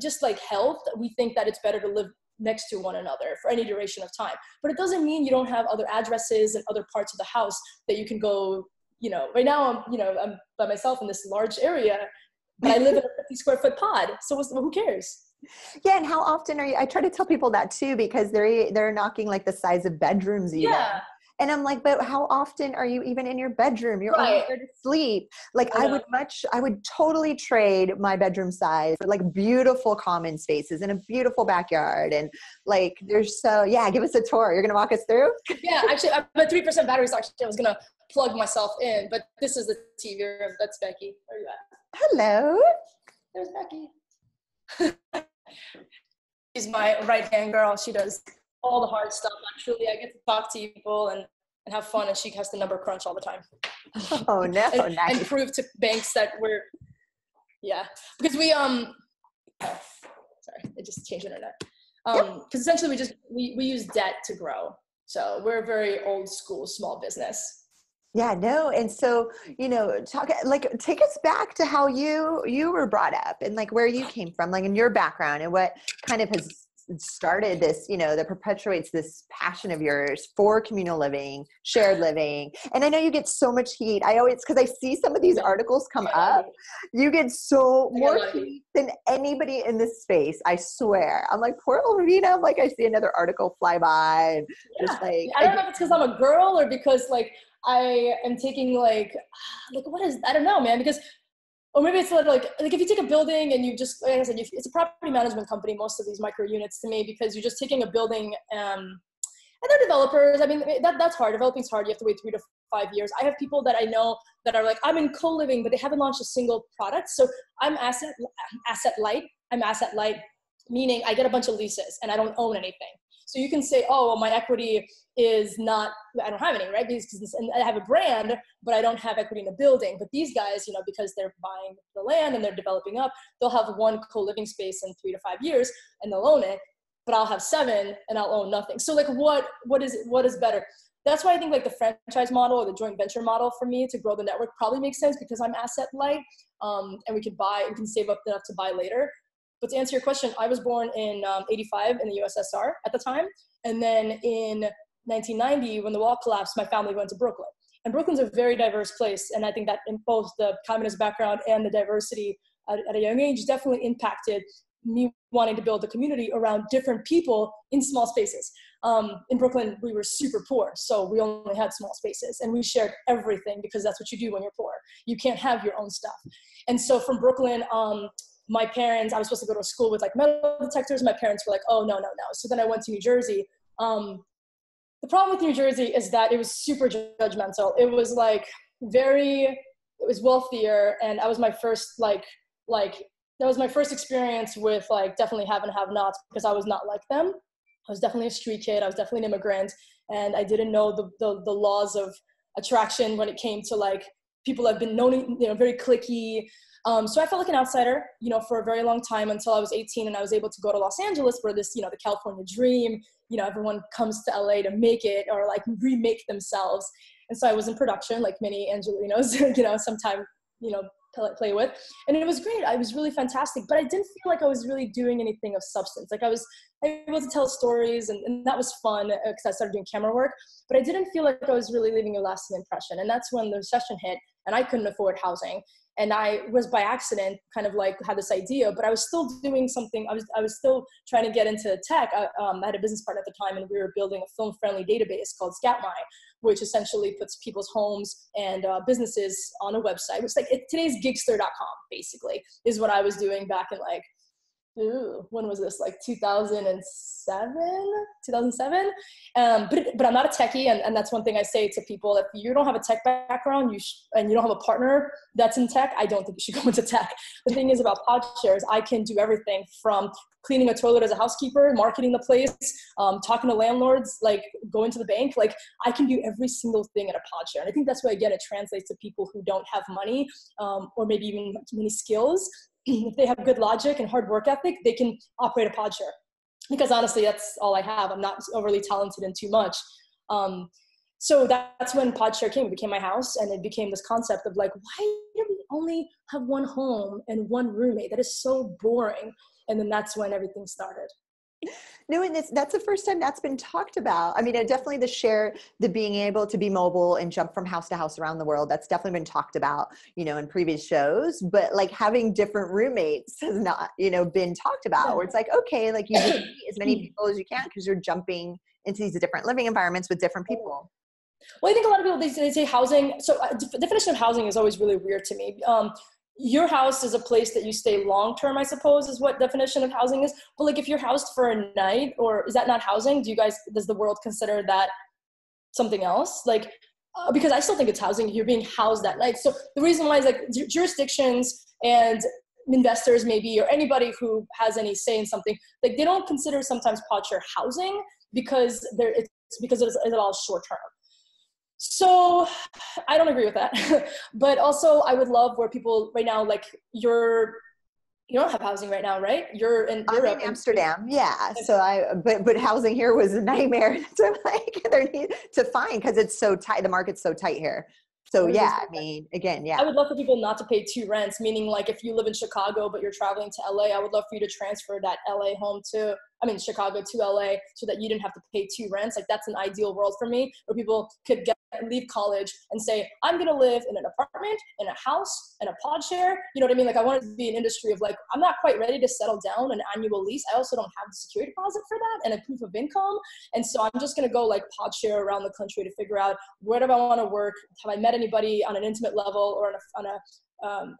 just like health. We think that it's better to live next to one another for any duration of time. But it doesn't mean you don't have other addresses and other parts of the house that you can go. Right now I'm by myself in this large area, but I live in a 50 square foot pod. So who cares? Yeah. And how often are you, I try to tell people that too, because they're knocking like the size of bedrooms even. Yeah. And I'm like, but how often are you even in your bedroom? You're only there to sleep. Like I would totally trade my bedroom size for like beautiful common spaces and a beautiful backyard. And like, give us a tour. You're going to walk us through? Yeah, actually I'm at 3% battery. So actually I was going to plug myself in, but this is the TV room. That's Becky. Where are you at? Hello. There's Becky. She's my right-hand girl. She does all the hard stuff. Actually, I get to talk to people and have fun, and she has to number crunch all the time. Oh, no. and prove to banks that we're, because we, sorry, it just changed the internet. Because essentially we use debt to grow. So we're a very old school small business. Yeah, no. And so, take us back to how you were brought up and like where you came from, like in your background and what kind of has started this, that perpetuates this passion of yours for communal living, shared living. And I know you get so much heat. Because I see some of these articles come up, you get more heat than anybody in this space. I swear. I'm like, poor Elvina. I'm like, I see another article fly by and just like, I don't know if it's because I'm a girl or because like, I am taking like what is, I don't know, man, because, or maybe it's like if you take a building and you just, like I said, it's a property management company, most of these micro units to me, because you're just taking a building and they're developers. I mean, that's hard. Developing's hard. You have to wait 3 to 5 years. I have people that I know that are like, I'm in CoLiving, but they haven't launched a single product. So I'm asset light. I'm asset light, meaning I get a bunch of leases and I don't own anything. So you can say, oh, well, my equity is not, I don't have any, right? Because and I have a brand, but I don't have equity in the building. But these guys, because they're buying the land and they're developing up, they'll have one co-living space in 3 to 5 years and they'll own it, but I'll have 7 and I'll own nothing. So like, what is better? That's why I think like the franchise model or the joint venture model for me to grow the network probably makes sense because I'm asset light and we can save up enough to buy later. But to answer your question, I was born in 85 in the USSR at the time. And then in 1990, when the wall collapsed, my family went to Brooklyn. And Brooklyn's a very diverse place. And I think that in both the communist background and the diversity at a young age definitely impacted me wanting to build a community around different people in small spaces. In Brooklyn, we were super poor. So we only had small spaces and we shared everything because that's what you do when you're poor. You can't have your own stuff. And so from Brooklyn, my parents, I was supposed to go to a school with like metal detectors. My parents were like, oh, no. So then I went to New Jersey. The problem with New Jersey is that it was super judgmental. It was like it was wealthier. And I was my first, that was my first experience with like definitely have and have nots because I was not like them. I was definitely a street kid. I was definitely an immigrant. And I didn't know the laws of attraction when it came to like people have been known, very cliquey. So I felt like an outsider, for a very long time until I was 18 and I was able to go to Los Angeles where this, the California dream, everyone comes to LA to make it or like remake themselves. And so I was in production like many Angelinos, sometime, play with. And it was great. I was really fantastic, but I didn't feel like I was really doing anything of substance. Like I was able to tell stories and that was fun because I started doing camera work, but I didn't feel like I was really leaving a lasting impression. And that's when the recession hit and I couldn't afford housing. And I was by accident kind of like had this idea, but I was still doing something. I was still trying to get into tech. I had a business partner at the time and we were building a film-friendly database called Scoutmy, which essentially puts people's homes and businesses on a website, which like today's Gigster.com basically is what I was doing back in like when was this? Like 2007? But I'm not a techie. And that's one thing I say to people. If you don't have a tech background, and you don't have a partner that's in tech, I don't think you should go into tech. The thing is about PodShare is I can do everything from cleaning a toilet as a housekeeper, marketing the place, talking to landlords, like going to the bank. Like I can do every single thing at a PodShare. And I think that's why, again, it translates to people who don't have money, or maybe even many skills. If they have good logic and hard work ethic, they can operate a PodShare. Because honestly, that's all I have. I'm not overly talented in too much. So that's when PodShare came. It became my house, and it became this concept of like, why do we only have one home and one roommate? That is so boring. And then that's when everything started. No, and that's the first time that's been talked about. I mean, definitely the being able to be mobile and jump from house to house around the world, that's definitely been talked about, in previous shows, but like having different roommates has not, been talked about, where it's like, okay, like you just meet as many people as you can because you're jumping into these different living environments with different people. Well, I think a lot of people, they say housing. So definition of housing is always really weird to me. Your house is a place that you stay long-term, I suppose, is what definition of housing is. But like if you're housed for a night, or is that not housing? Does the world consider that something else? Like, because I still think it's housing. You're being housed that night. So the reason why is like jurisdictions and investors maybe, or anybody who has any say in something, like they don't consider sometimes PodShare housing because it's all short-term. So I don't agree with that. But also I would love where people right now, like you don't have housing right now, right? You're in Europe. I'm in Amsterdam. Yeah. So but housing here was a nightmare to to find, because it's so tight. The market's so tight here. So yeah, I mean, again, yeah. I would love for people not to pay two rents, meaning like if you live in Chicago, but you're traveling to LA, I would love for you to transfer that Chicago to LA, so that you didn't have to pay two rents. Like that's an ideal world for me, where people could leave college and say, I'm going to live in an apartment, in a house, in a PodShare. You know what I mean? Like I want it to be an industry of like, I'm not quite ready to settle down an annual lease. I also don't have the security deposit for that and a proof of income. And so I'm just going to go like PodShare around the country to figure out where do I want to work? Have I met anybody on an intimate level or on a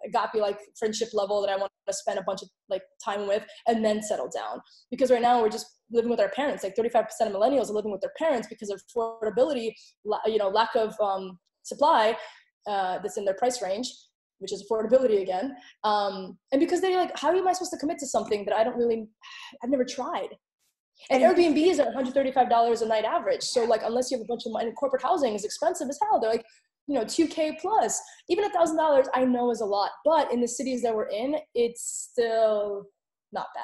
agape like friendship level that I want to spend a bunch of like time with, and then settle down? Because right now we're just living with our parents. Like 35% of millennials are living with their parents because of affordability, lack of supply that's in their price range, which is affordability again. And because they're like, how am I supposed to commit to something that I've never tried? And Airbnb is at $135 a night average. So like, unless you have a bunch of money, and corporate housing is expensive as hell. They're like, $2,000 plus. Even $1,000 I know is a lot, but in the cities that we're in, it's still not bad.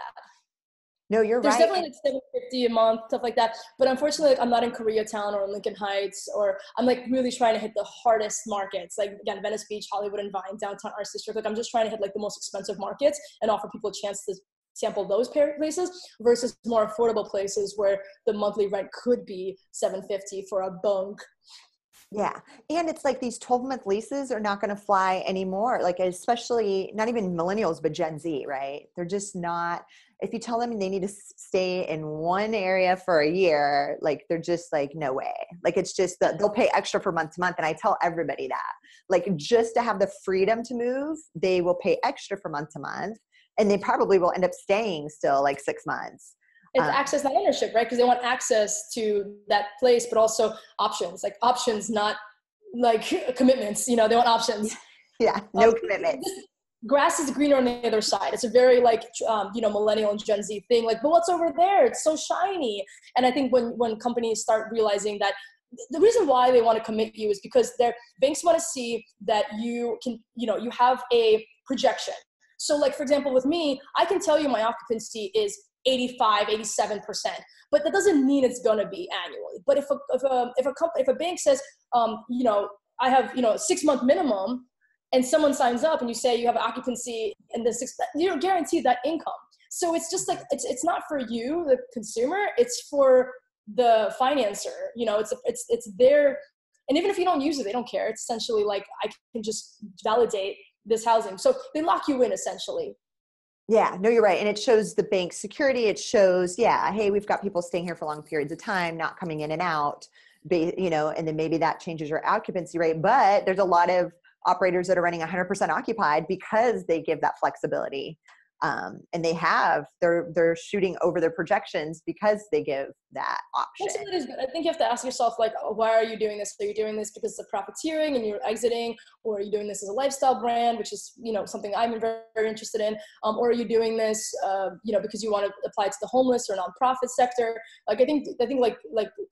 No, you're There's right. There's definitely like $750 a month, stuff like that. But unfortunately, like, I'm not in Koreatown or in Lincoln Heights, or I'm like really trying to hit the hardest markets. Like again, Venice Beach, Hollywood and Vine, downtown Arts District. Like I'm just trying to hit like the most expensive markets and offer people a chance to sample those places versus more affordable places where the monthly rent could be $750 for a bunk. Yeah. And it's like these 12-month leases are not going to fly anymore. Like, especially not even millennials, but Gen Z, right? They're just not, if you tell them they need to stay in one area for a year, like they're just like, no way. Like, it's just they'll pay extra for month to month. And I tell everybody that, like, just to have the freedom to move, they will pay extra for month to month. And they probably will end up staying still like 6 months. It's access, not ownership, right? Because they want access to that place, but also options, not like commitments. They want options. Yeah, no commitments. Grass is greener on the other side. It's a very like, millennial and Gen Z thing. Like, but what's over there? It's so shiny. And I think when companies start realizing that the reason why they want to commit you is because their banks want to see that you can, you have a projection. So like, for example, with me, I can tell you my occupancy is 85, 87%, but that doesn't mean it's going to be annually. But if a bank says, I have, a 6-month minimum, and someone signs up and you say you have occupancy in the 6, you're guaranteed that income. So it's just like, it's not for you, the consumer, it's for the financer, it's their, and even if you don't use it, they don't care. It's essentially like, I can just validate this housing. So they lock you in essentially. Yeah, no, you're right. And it shows the bank security. It shows, hey, we've got people staying here for long periods of time, not coming in and out, and then maybe that changes your occupancy rate. But there's a lot of operators that are running 100% occupied because they give that flexibility. And they're shooting over their projections because they give that option. That is good. I think you have to ask yourself, like, why are you doing this? Are you doing this because of profiteering and you're exiting, or are you doing this as a lifestyle brand, which is, something I'm very, very interested in, or are you doing this, because you want to apply it to the homeless or nonprofit sector? Like, I think like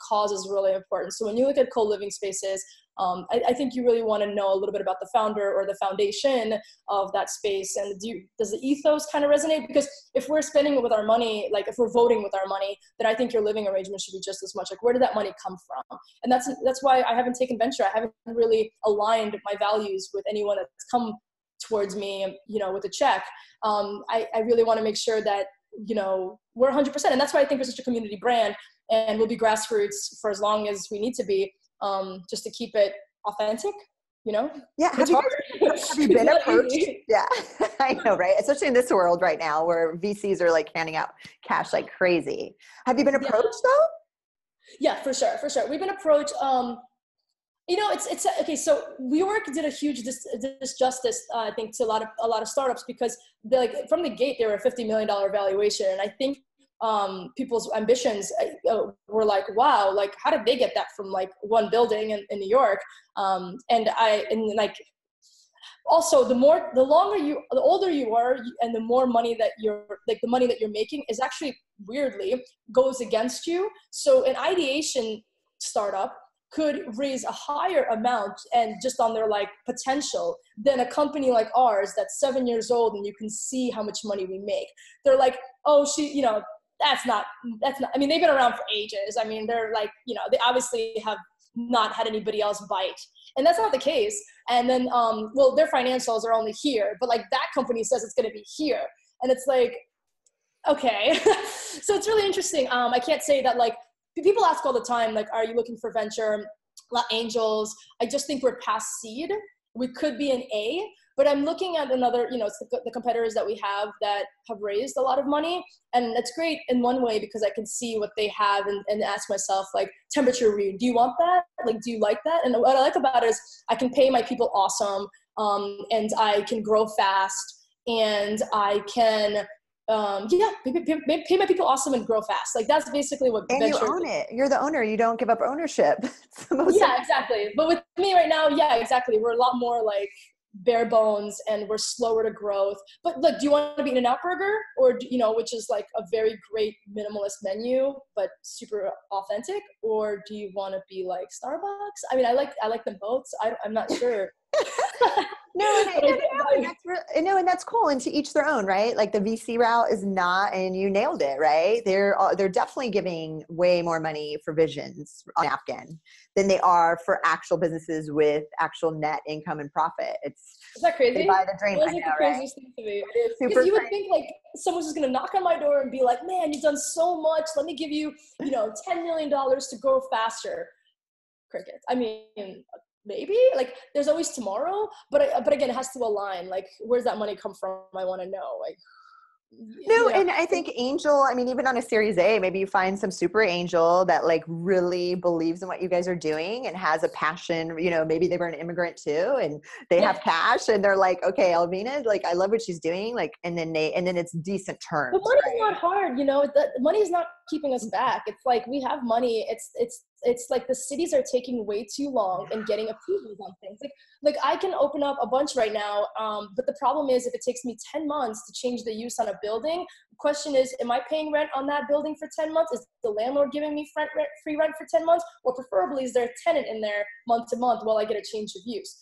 cause is really important. So when you look at co-living spaces, I think you really want to know a little bit about the founder or the foundation of that space. And does the ethos kind of resonate? Because if we're spending it with our money, like if we're voting with our money, then I think your living arrangement should be just as much. Like, where did that money come from? And that's why I haven't taken venture. I haven't really aligned my values with anyone that's come towards me, with a check. I really want to make sure that, we're 100%. And that's why I think we're such a community brand, and we'll be grassroots for as long as we need to be. Just to keep it authentic, Yeah. Have you been approached? Yeah, I know, right? Especially in this world right now where VCs are like handing out cash like crazy. Have you been approached though? Yeah, for sure. We've been approached. It's okay. So WeWork did a huge disjustice, I think, to a lot of startups, because from the gate they were a $50 million valuation, and I think people's ambitions were like, wow, like how did they get that from like one building in New York? Also, the older you are, and the more money that the money that you're making is actually weirdly goes against you. So an ideation startup could raise a higher amount and just on their like potential than a company like ours that's 7 years old and you can see how much money we make. They're like, oh, that's not, I mean, they've been around for ages. I mean, they're like, they obviously have not had anybody else bite. And that's not the case. And then, their financials are only here, but like that company says it's going to be here. And it's like, okay. So it's really interesting. I can't say that, like, people ask all the time, like, are you looking for venture, angels? I just think we're past seed. We could be an A, but I'm looking at another, it's the competitors that we have that have raised a lot of money. And that's great in one way because I can see what they have and ask myself, like, temperature read, do you want that? Like, do you like that? And what I like about it is I can pay my people awesome, and I can grow fast, and I can, pay my people awesome and grow fast. Like, that's basically what and venture. You own it. You're the owner. You don't give up ownership. Yeah, exactly. But with me right now, yeah, exactly. We're a lot more like bare bones and we're slower to growth. But look, do you want to be In-N-Out Burger or, which is like a very great minimalist menu, but super authentic? Or do you want to be like Starbucks? I mean, I like them both. So I'm not sure. And that's cool. And to each their own, right? Like the VC route is not, and you nailed it, right? They're definitely giving way more money for visions on napkin than they are for actual businesses with actual net income and profit. Is that crazy? They buy the dream. Well, I know, the craziest thing to me. Because you would think like someone's just gonna knock on my door and be like, "Man, you've done so much. Let me give you, $10 million to grow faster." Crickets. I mean, maybe like there's always tomorrow, but again, it has to align. Like, where's that money come from? I want to know. Like, and I think angel, I mean, even on a Series A, maybe you find some super angel that like really believes in what you guys are doing and has a passion. Maybe they were an immigrant too, and they have cash, and they're like, okay, Elvina, like I love what she's doing, like, and then it's decent terms. But money's not hard, the money is not keeping us back. It's like we have money. It's like the cities are taking way too long and getting approvals on things. Like I can open up a bunch right now, but the problem is if it takes me 10 months to change the use on a building, the question is, am I paying rent on that building for 10 months? Is the landlord giving me free rent for 10 months? Or preferably, is there a tenant in there month to month while I get a change of use?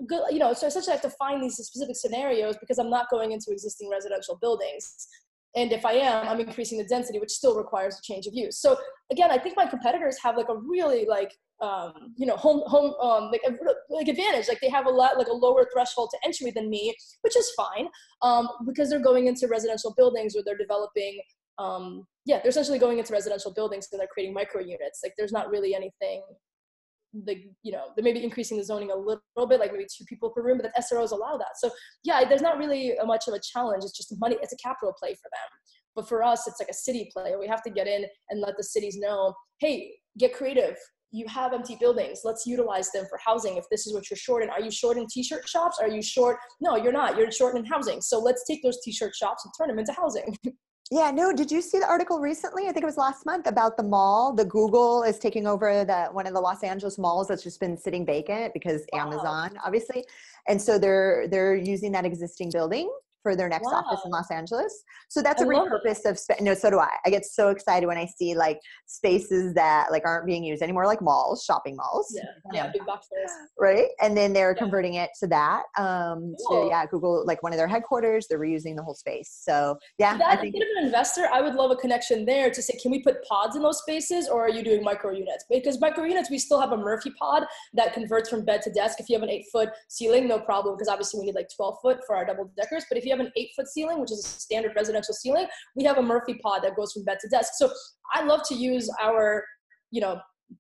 Good, so essentially I have to find these specific scenarios because I'm not going into existing residential buildings. And if I am, I'm increasing the density, which still requires a change of use. So again, I think my competitors have like a really like, home like advantage. Like they have a lower threshold to entry than me, which is fine, because they're going into residential buildings or they're developing. They're essentially going into residential buildings and they're creating micro units. Like there's not really anything. They may be increasing the zoning a little bit, like maybe 2 people per room, but the SROs allow that. So yeah, there's not really much of a challenge. It's just money. It's a capital play for them. But for us, it's like a city play. We have to get in and let the cities know, hey, get creative. you have empty buildings. Let's utilize them for housing. If this is what you're short in, are you short in t-shirt shops? Are you short? No, you're not. You're short in housing. So let's take those t-shirt shops and turn them into housing. Yeah, no, did you see the article recently? I think it was last month about the mall. The Google is taking over one of the Los Angeles malls that's just been sitting vacant because Amazon, obviously. And so they're using that existing building for their next office in Los Angeles. So that's a repurpose of, no, so do I. I get so excited when I see like spaces that like aren't being used anymore, like malls, shopping malls. Yeah, big box stores. Right. And then they're converting it to that, Google, like one of their headquarters, they're reusing the whole space. So yeah, I think as an investor, I would love a connection there to say, can we put pods in those spaces, or are you doing micro units? Because micro units, we still have a Murphy pod that converts from bed to desk. If you have an 8-foot ceiling, no problem, because obviously we need like 12 foot for our double deckers. But if you have an 8-foot ceiling, which is a standard residential ceiling, we have a Murphy pod that goes from bed to desk. So I love to use our,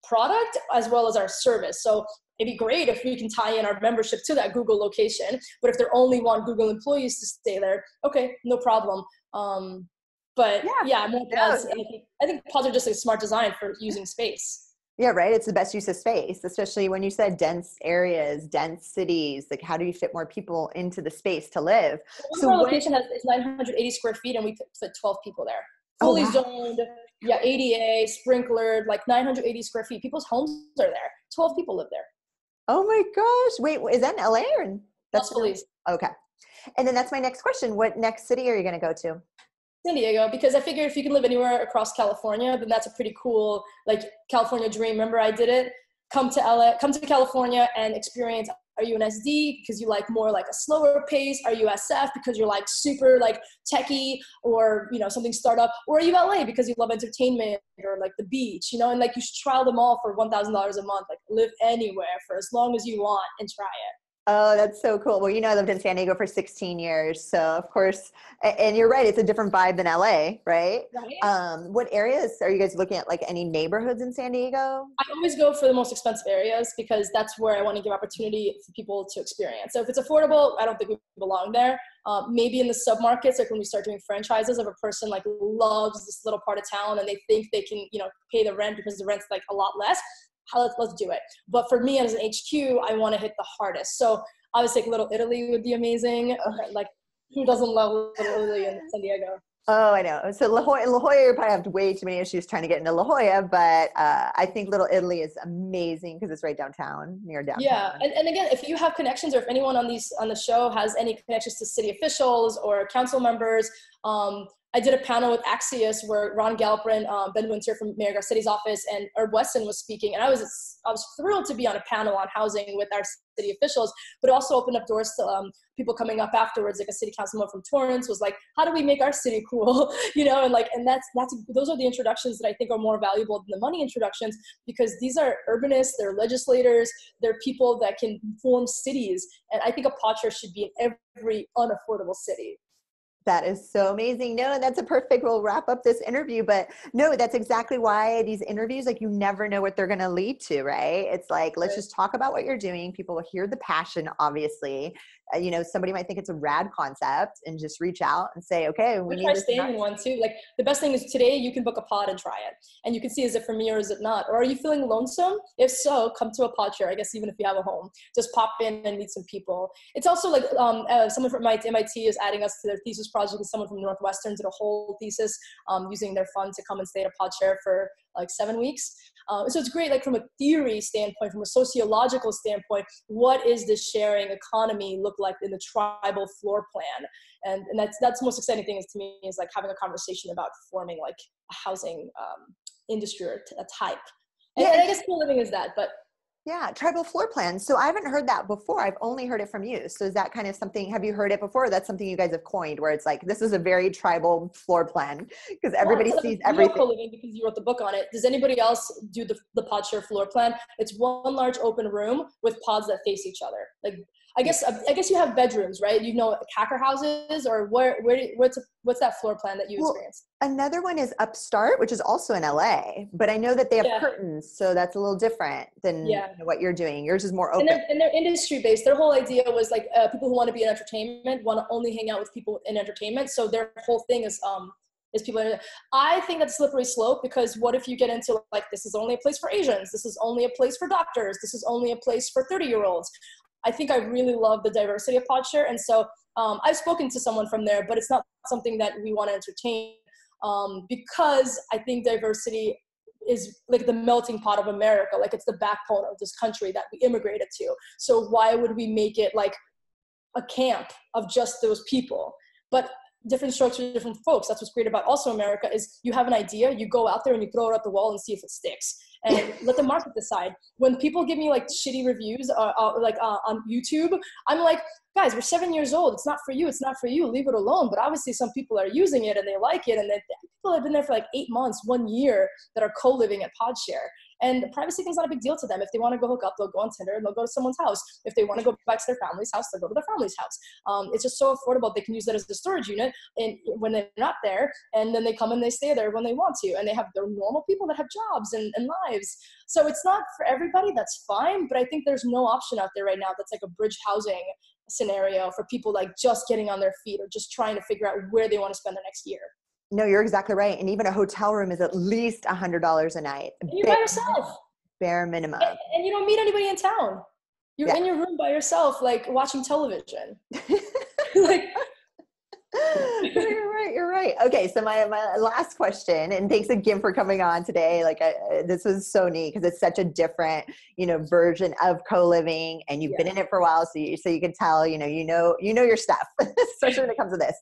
product as well as our service. So it'd be great if we can tie in our membership to that Google location. But if they only want Google employees to stay there, okay, no problem. But more pods. I think pods are just a smart design for using space. Yeah, right. It's the best use of space, especially when you said dense areas, dense cities. Like, how do you fit more people into the space to live? So our location is 980 square feet, and we fit 12 people there. Fully zoned, ADA, sprinklered, like 980 square feet. People's homes are there. 12 people live there. Oh my gosh. Wait, is that in LA or that's Belize? Okay. And then that's my next question. What next city are you going to go to? San Diego, because I figure if you can live anywhere across California, then that's a pretty cool, like, California dream. Remember I did it? Come to California and experience. Are you an SD because you like more like a slower pace? Are you SF because you're like super like techie, or something startup? Or are you LA because you love entertainment or like the beach, and like you should trial them all for $1,000 a month. Like, live anywhere for as long as you want and try it. Oh, that's so cool. Well, I lived in San Diego for 16 years. So of course, and you're right, it's a different vibe than LA, right? What areas are you guys looking at? Like any neighborhoods in San Diego? I always go for the most expensive areas because that's where I want to give opportunity for people to experience. So if it's affordable, I don't think we belong there. Maybe in the submarkets, like when we start doing franchises of a person like loves this little part of town and they think they can, pay the rent because the rent's like a lot less. Let's do it. But for me as an HQ, I want to hit the hardest. So obviously like Little Italy would be amazing. Like, who doesn't love Little Italy in San Diego? Oh, I know. So La Jolla, you probably have way too many issues trying to get into La Jolla, but I think Little Italy is amazing because it's right downtown, near downtown. Yeah, and again, if you have connections, or if anyone on the show has any connections to city officials or council members, I did a panel with Axios where Ron Galprin, Ben Winter from Mayor Garcetti's office, and Herb Weston was speaking. And I was thrilled to be on a panel on housing with our city officials, but also opened up doors to people coming up afterwards. Like a city councilman from Torrance was like, how do we make our city cool? And those are the introductions that I think are more valuable than the money introductions, because these are urbanists, they're legislators, they're people that can form cities. And I think a PodShare should be in every unaffordable city. That is so amazing. No, that's a perfect, we'll wrap up this interview, but no, that's exactly why these interviews, like, you never know what they're going to lead to, right? It's like, let's just talk about what you're doing. People will hear the passion, obviously. Somebody might think it's a rad concept and just reach out and say, okay, we need try this. Staying in one too. Like, the best thing is today you can book a pod and try it. And you can see, is it for me or is it not? Or are you feeling lonesome? If so, come to a PodShare. I guess even if you have a home, just pop in and meet some people. It's also like someone from MIT is adding us to their thesis project, and someone from Northwestern did a whole thesis using their fund to come and stay at a PodShare for like 7 weeks. So it's great, like from a theory standpoint, from a sociological standpoint, what is the sharing economy look like in the tribal floor plan? And that's the most exciting thing to me is like having a conversation about forming like a housing industry or a type. And I guess CoLiving is that, but. Yeah, tribal floor plans. So I haven't heard that before. I've only heard it from you. So is that kind of something, have you heard it before? That's something you guys have coined where it's like, this is a very tribal floor plan because everybody sees everything. CoLiving because you wrote the book on it. Does anybody else do the PodShare floor plan? It's one large open room with pods that face each other. Like, I guess you have bedrooms, right? Hacker houses, or what's that floor plan that you experienced? Another one is Upstart, which is also in LA, but I know that they have curtains, so that's a little different than what you're doing. Yours is more open. And they're industry based. Their whole idea was like people who want to be in entertainment want to only hang out with people in entertainment. So their whole thing is Is people, I think that's a slippery slope, because what if you get into like, this is only a place for Asians, this is only a place for doctors, this is only a place for 30-year-olds. I think I really love the diversity of PodShare. And so I've spoken to someone from there, but it's not something that we want to entertain, because I think diversity is like the melting pot of America. Like, it's the backbone of this country that we immigrated to. So why would we make it like a camp of just those people? But different strokes for different folks. That's what's great about also America, is you have an idea, you go out there and you throw it at the wall and see if it sticks, and let the market decide. When people give me like shitty reviews on YouTube, I'm like, guys, we're 7 years old. It's not for you. It's not for you. Leave it alone. But obviously some people are using it and they like it. And then people have been there for like 8 months, 1 year, that are co-living at PodShare. And the privacy thing's not a big deal to them. If they want to go hook up, they'll go on Tinder and they'll go to someone's house. If they want to go back to their family's house, they'll go to their family's house. It's just so affordable. They can use that as a storage unit and when they're not there, and then they come and they stay there when they want to. And they're normal people that have jobs and lives. So it's not for everybody. That's fine. But I think there's no option out there right now that's like a bridge housing scenario for people like just getting on their feet or just trying to figure out where they want to spend the next year. No, you're exactly right. And even a hotel room is at least $100 a night. And you're by yourself. Bare minimum. And you don't meet anybody in town. You're in your room by yourself, like watching television. Like, You're right. Okay. So my last question, and thanks again for coming on today. Like this was so neat because it's such a different, version of co-living, and you've been in it for a while. So you can tell, you know your stuff, especially when it comes to this,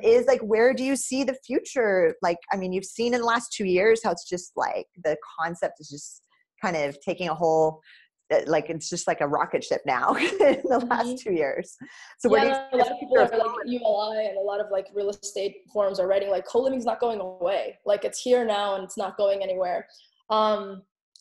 is like, where do you see the future? Like, I mean, you've seen in the last 2 years how it's just like the concept is just kind of taking a whole, like it's just like a rocket ship now in the last 2 years. So where do you see a lot of people are like ULI, and a lot of like real estate forums are writing like co-living is not going away. Like, it's here now and it's not going anywhere.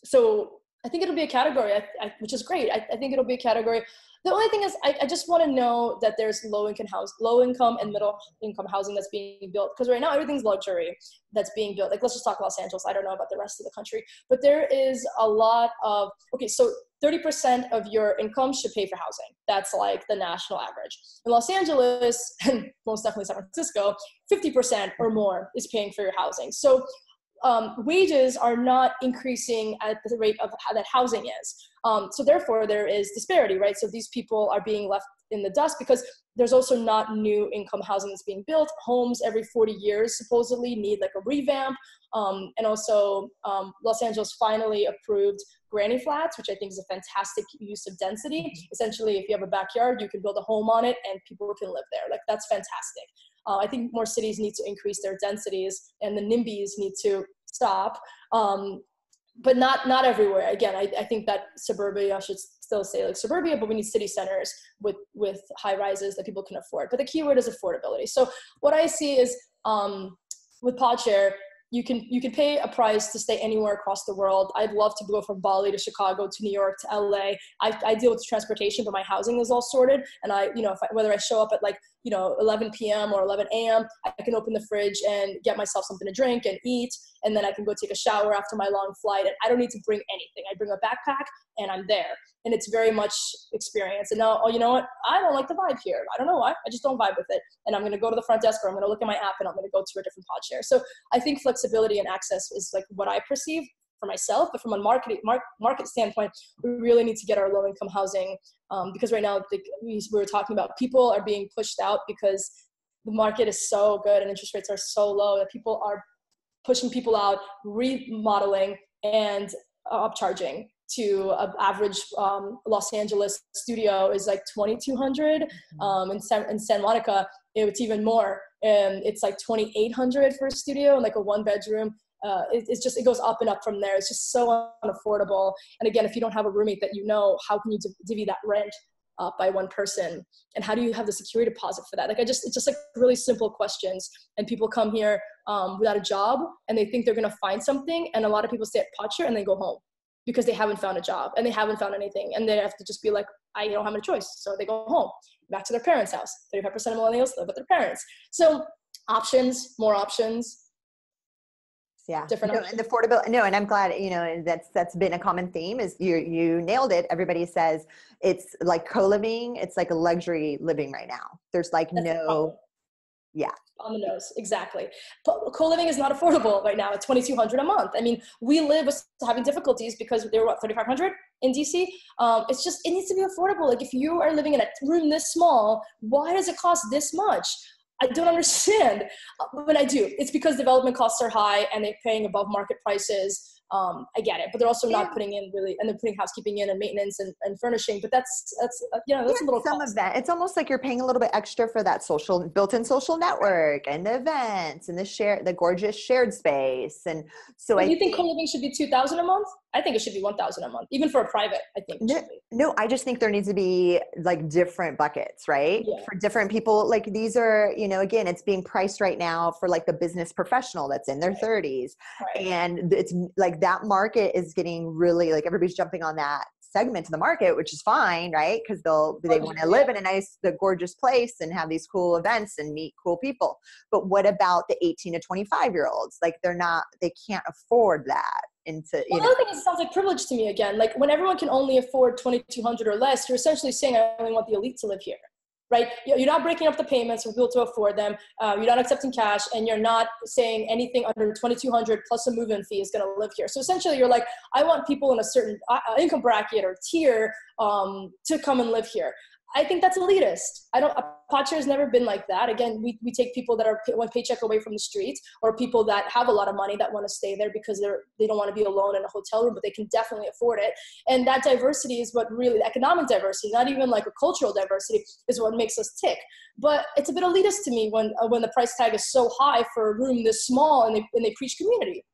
So I think it'll be a category, which is great. I think it'll be a category. The only thing is, I just want to know that there's low income and middle income housing that's being built. Because right now everything's luxury that's being built. Like, let's just talk Los Angeles. I don't know about the rest of the country, but there is a lot of, so 30% of your income should pay for housing. That's like the national average. In Los Angeles, and most definitely San Francisco, 50% or more is paying for your housing. So wages are not increasing at the rate of how that housing is. So therefore there is disparity, right? So these people are being left in the dust because there's also not new income housing that's being built. Homes every 40 years supposedly need like a revamp. And also Los Angeles finally approved granny flats, which I think is a fantastic use of density. Essentially, if you have a backyard, you can build a home on it and people can live there. Like, that's fantastic. I think more cities need to increase their densities and the NIMBYs need to stop. But not everywhere. Again, I think that suburbia, I should still say like suburbia, but we need city centers with high rises that people can afford. But the key word is affordability. So what I see is with PodShare, you can pay a price to stay anywhere across the world. I'd love to go from Bali to Chicago to New York to LA. I deal with transportation, but my housing is all sorted. And whether I show up at 11 p.m. or 11 a.m., I can open the fridge and get myself something to drink and eat. And then I can go take a shower after my long flight. And I don't need to bring anything. I bring a backpack and I'm there. And it's very much experience. And now, you know what? I don't like the vibe here. I don't know why. I just don't vibe with it. And I'm going to go to the front desk, or I'm going to look at my app and I'm going to go to a different PodShare. So I think flexibility and access is like what I perceive for myself. But from a market standpoint, we really need to get our low income housing because right now we were talking about people are being pushed out because the market is so good and interest rates are so low that people are pushing people out, remodeling and upcharging to an average Los Angeles studio is like $2,200. In Santa Monica, it's even more. It's like $2,800 for a studio and like a 1-bedroom. It goes up and up from there. It's just so unaffordable. And again, if you don't have a roommate that how can you divvy that rent up by one person? And how do you have the security deposit for that? It's just like really simple questions. And people come here without a job and they think they're going to find something. And a lot of people stay at PodShare and they go home because they haven't found a job and they haven't found anything. And they have to just be like, I don't have a choice. So they go home, back to their parents' house. 35% of millennials live with their parents. So more options. Yeah. Different and the affordability. No, and I'm glad, that's been a common theme is you nailed it. Everybody says it's like co-living. It's like a luxury living right now. There's like Yeah. On the nose, exactly. Co-living is not affordable right now at $2,200 a month. I mean, we live with having difficulties because they were what, $3,500 in DC. It's just, it needs to be affordable. Like if you are living in a room this small, why does it cost this much? I don't understand, but I do. It's because development costs are high and they're paying above market prices. I get it, but they're also not putting in really, and they're putting housekeeping in and maintenance and furnishing, but that's you know, that's a little some cost. of that. It's almost like you're paying a little bit extra for that built-in social network and the events and the gorgeous shared space. And so do you think co-living should be $2,000 a month? I think it should be $1,000 a month, even for a private. I think it should be. No, I just think there needs to be like different buckets, right? Yeah. For different people. Like these are, you know, again, it's being priced right now for like the business professional that's in their 30s. Right. And it's like that market is getting really like everybody's jumping on that segment of the market, which is fine, right? Because they want to live in a nice, the gorgeous place and have these cool events and meet cool people. But what about the 18 to 25-year-olds? Like they can't afford that. Into, well, the other thing is, it sounds like privilege to me again. Like when everyone can only afford $2,200 or less, you're essentially saying, I only want the elite to live here, right? You're not breaking up the payments for people to afford them. You're not accepting cash, and you're not saying anything under $2,200 plus a move-in fee is going to live here. So essentially, you're like, I want people in a certain income bracket or tier to come and live here. I think that's elitist. PodShare has never been like that. Again, we take people that are one paycheck away from the streets, or people that have a lot of money that want to stay there because they don't want to be alone in a hotel room, but they can definitely afford it. And that diversity is what really, economic diversity, not even like a cultural diversity, is what makes us tick. But it's a bit elitist to me when the price tag is so high for a room this small and they preach community.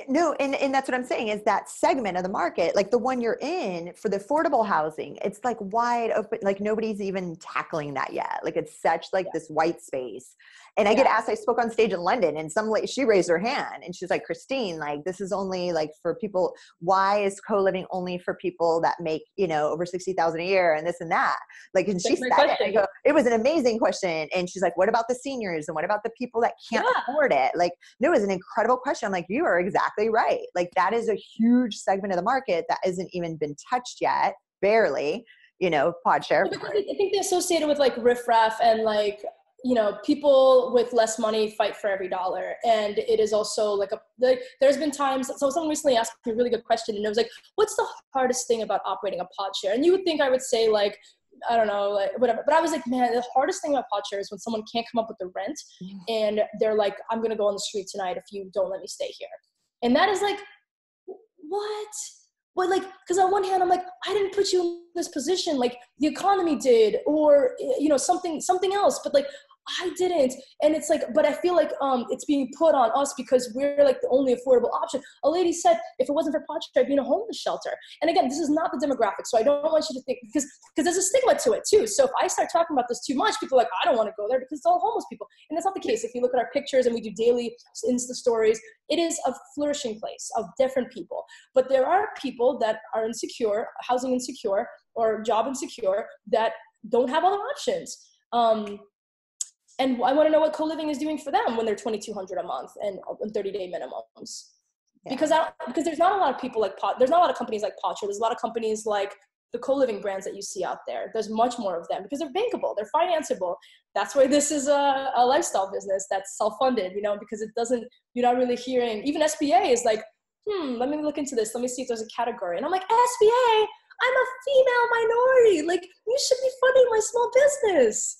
No, and that's what I'm saying is that segment of the market, like the one you're in for the affordable housing, it's like wide open, like nobody's even tackling that yet. Like it's such like this white space. And I get asked, I spoke on stage in London and she raised her hand and she's like, Christine, like this is only like for people, why is co-living only for people that make, you know, over 60,000 a year and this and that? Like, and she said it, I go, it was an amazing question. And she's like, what about the seniors? And what about the people that can't afford it? Like, no, it was an incredible question. I'm like, you are exactly right. Like that is a huge segment of the market that hasn't even been touched yet, barely, you know, PodShare. Because I think they associate it with like riffraff and like, you know, people with less money fight for every dollar. And it is also like there's been times, so someone recently asked me a really good question and it was like, what's the hardest thing about operating a PodShare? And you would think I would say like, I don't know, like whatever. But I was like, man, the hardest thing about PodShare is when someone can't come up with the rent and they're like, I'm going to go on the street tonight if you don't let me stay here. And that is like, what? Well, like, because on one hand, I'm like, I didn't put you in this position. Like the economy did, or, you know, something else. But like, I didn't. And it's like, but I feel like it's being put on us because we're like the only affordable option. A lady said, if it wasn't for PodShare, I'd be in a homeless shelter. And again, this is not the demographic. So I don't want you to think, because there's a stigma to it too. So if I start talking about this too much, people are like, I don't want to go there because it's all homeless people. And that's not the case. If you look at our pictures and we do daily Insta stories, it is a flourishing place of different people. But there are people that are insecure, housing insecure, or job insecure that don't have other options. And I want to know what co-living is doing for them when they're $2,200 a month and 30-day minimums. Yeah. Because there's not a lot of people like there's not a lot of companies like PodShare. There's a lot of companies like the co-living brands that you see out there. There's much more of them because they're bankable, they're financeable. That's why this is a lifestyle business that's self-funded, you know, because you're not really hearing, even SBA is like, let me look into this. Let me see if there's a category. And I'm like, SBA, I'm a female minority. Like, you should be funding my small business.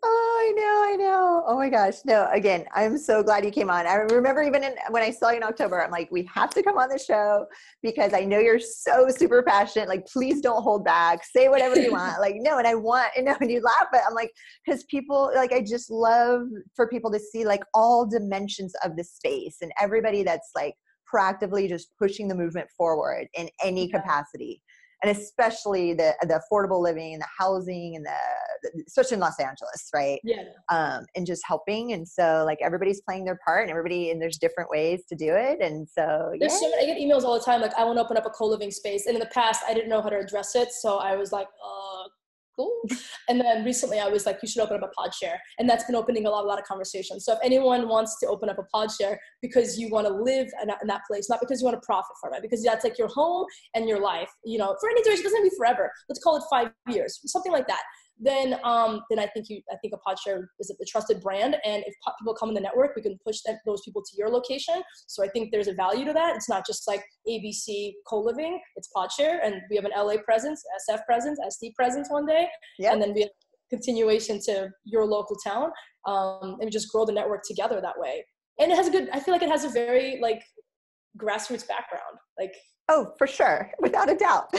Oh, I know. Oh my gosh. No, again, I'm so glad you came on. I remember even when I saw you in October, I'm like, we have to come on the show because I know you're so super passionate. Like, please don't hold back. Say whatever you want. Like, no. And I want, and you laugh, but I'm like, because people, like, I just love for people to see like all dimensions of the space and everybody that's like proactively just pushing the movement forward in any capacity. And especially the affordable living and the housing and especially in Los Angeles, right? Yeah. And just helping. And so like everybody's playing their part and there's different ways to do it. And so, I get emails all the time. Like, I want to open up a co-living space. And in the past, I didn't know how to address it. So I was like, cool. And then recently I was like, you should open up a PodShare. And that's been opening a lot of conversations. So if anyone wants to open up a PodShare because you want to live in that place, not because you want to profit from it, because that's like your home and your life, you know, for any duration, it doesn't have to be forever. Let's call it 5 years, something like that. then I think a PodShare is a trusted brand, and if people come in the network, we can push those people to your location. So I think there's a value to that. It's not just like ABC CoLiving, it's PodShare, and we have an LA presence, SF presence, SD presence one day, and then we have continuation to your local town, and just grow the network together that way. And it has I feel like it has a very like grassroots background, like. Oh, for sure, without a doubt.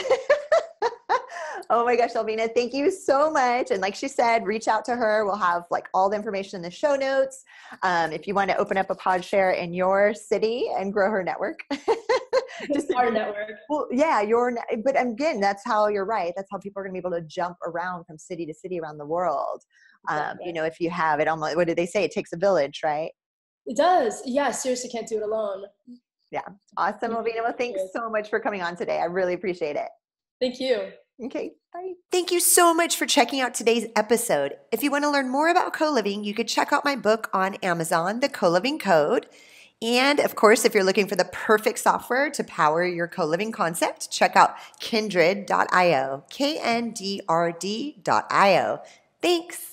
Oh my gosh, Elvina, thank you so much. And like she said, reach out to her. We'll have like all the information in the show notes. If you want to open up a PodShare in your city and grow her network. Just our network. Well, yeah, but again, that's how you're right. That's how people are going to be able to jump around from city to city around the world. Exactly. You know, if you have it almost, what did they say? It takes a village, right? It does. Yeah, seriously, can't do it alone. Yeah. Awesome, Elvina. Well, thanks so much for coming on today. I really appreciate it. Thank you. Okay, bye. Thank you so much for checking out today's episode. If you want to learn more about co-living, you could check out my book on Amazon, The Co-Living Code. And of course, if you're looking for the perfect software to power your co-living concept, check out Kndrd.io, Kndrd.io. Thanks.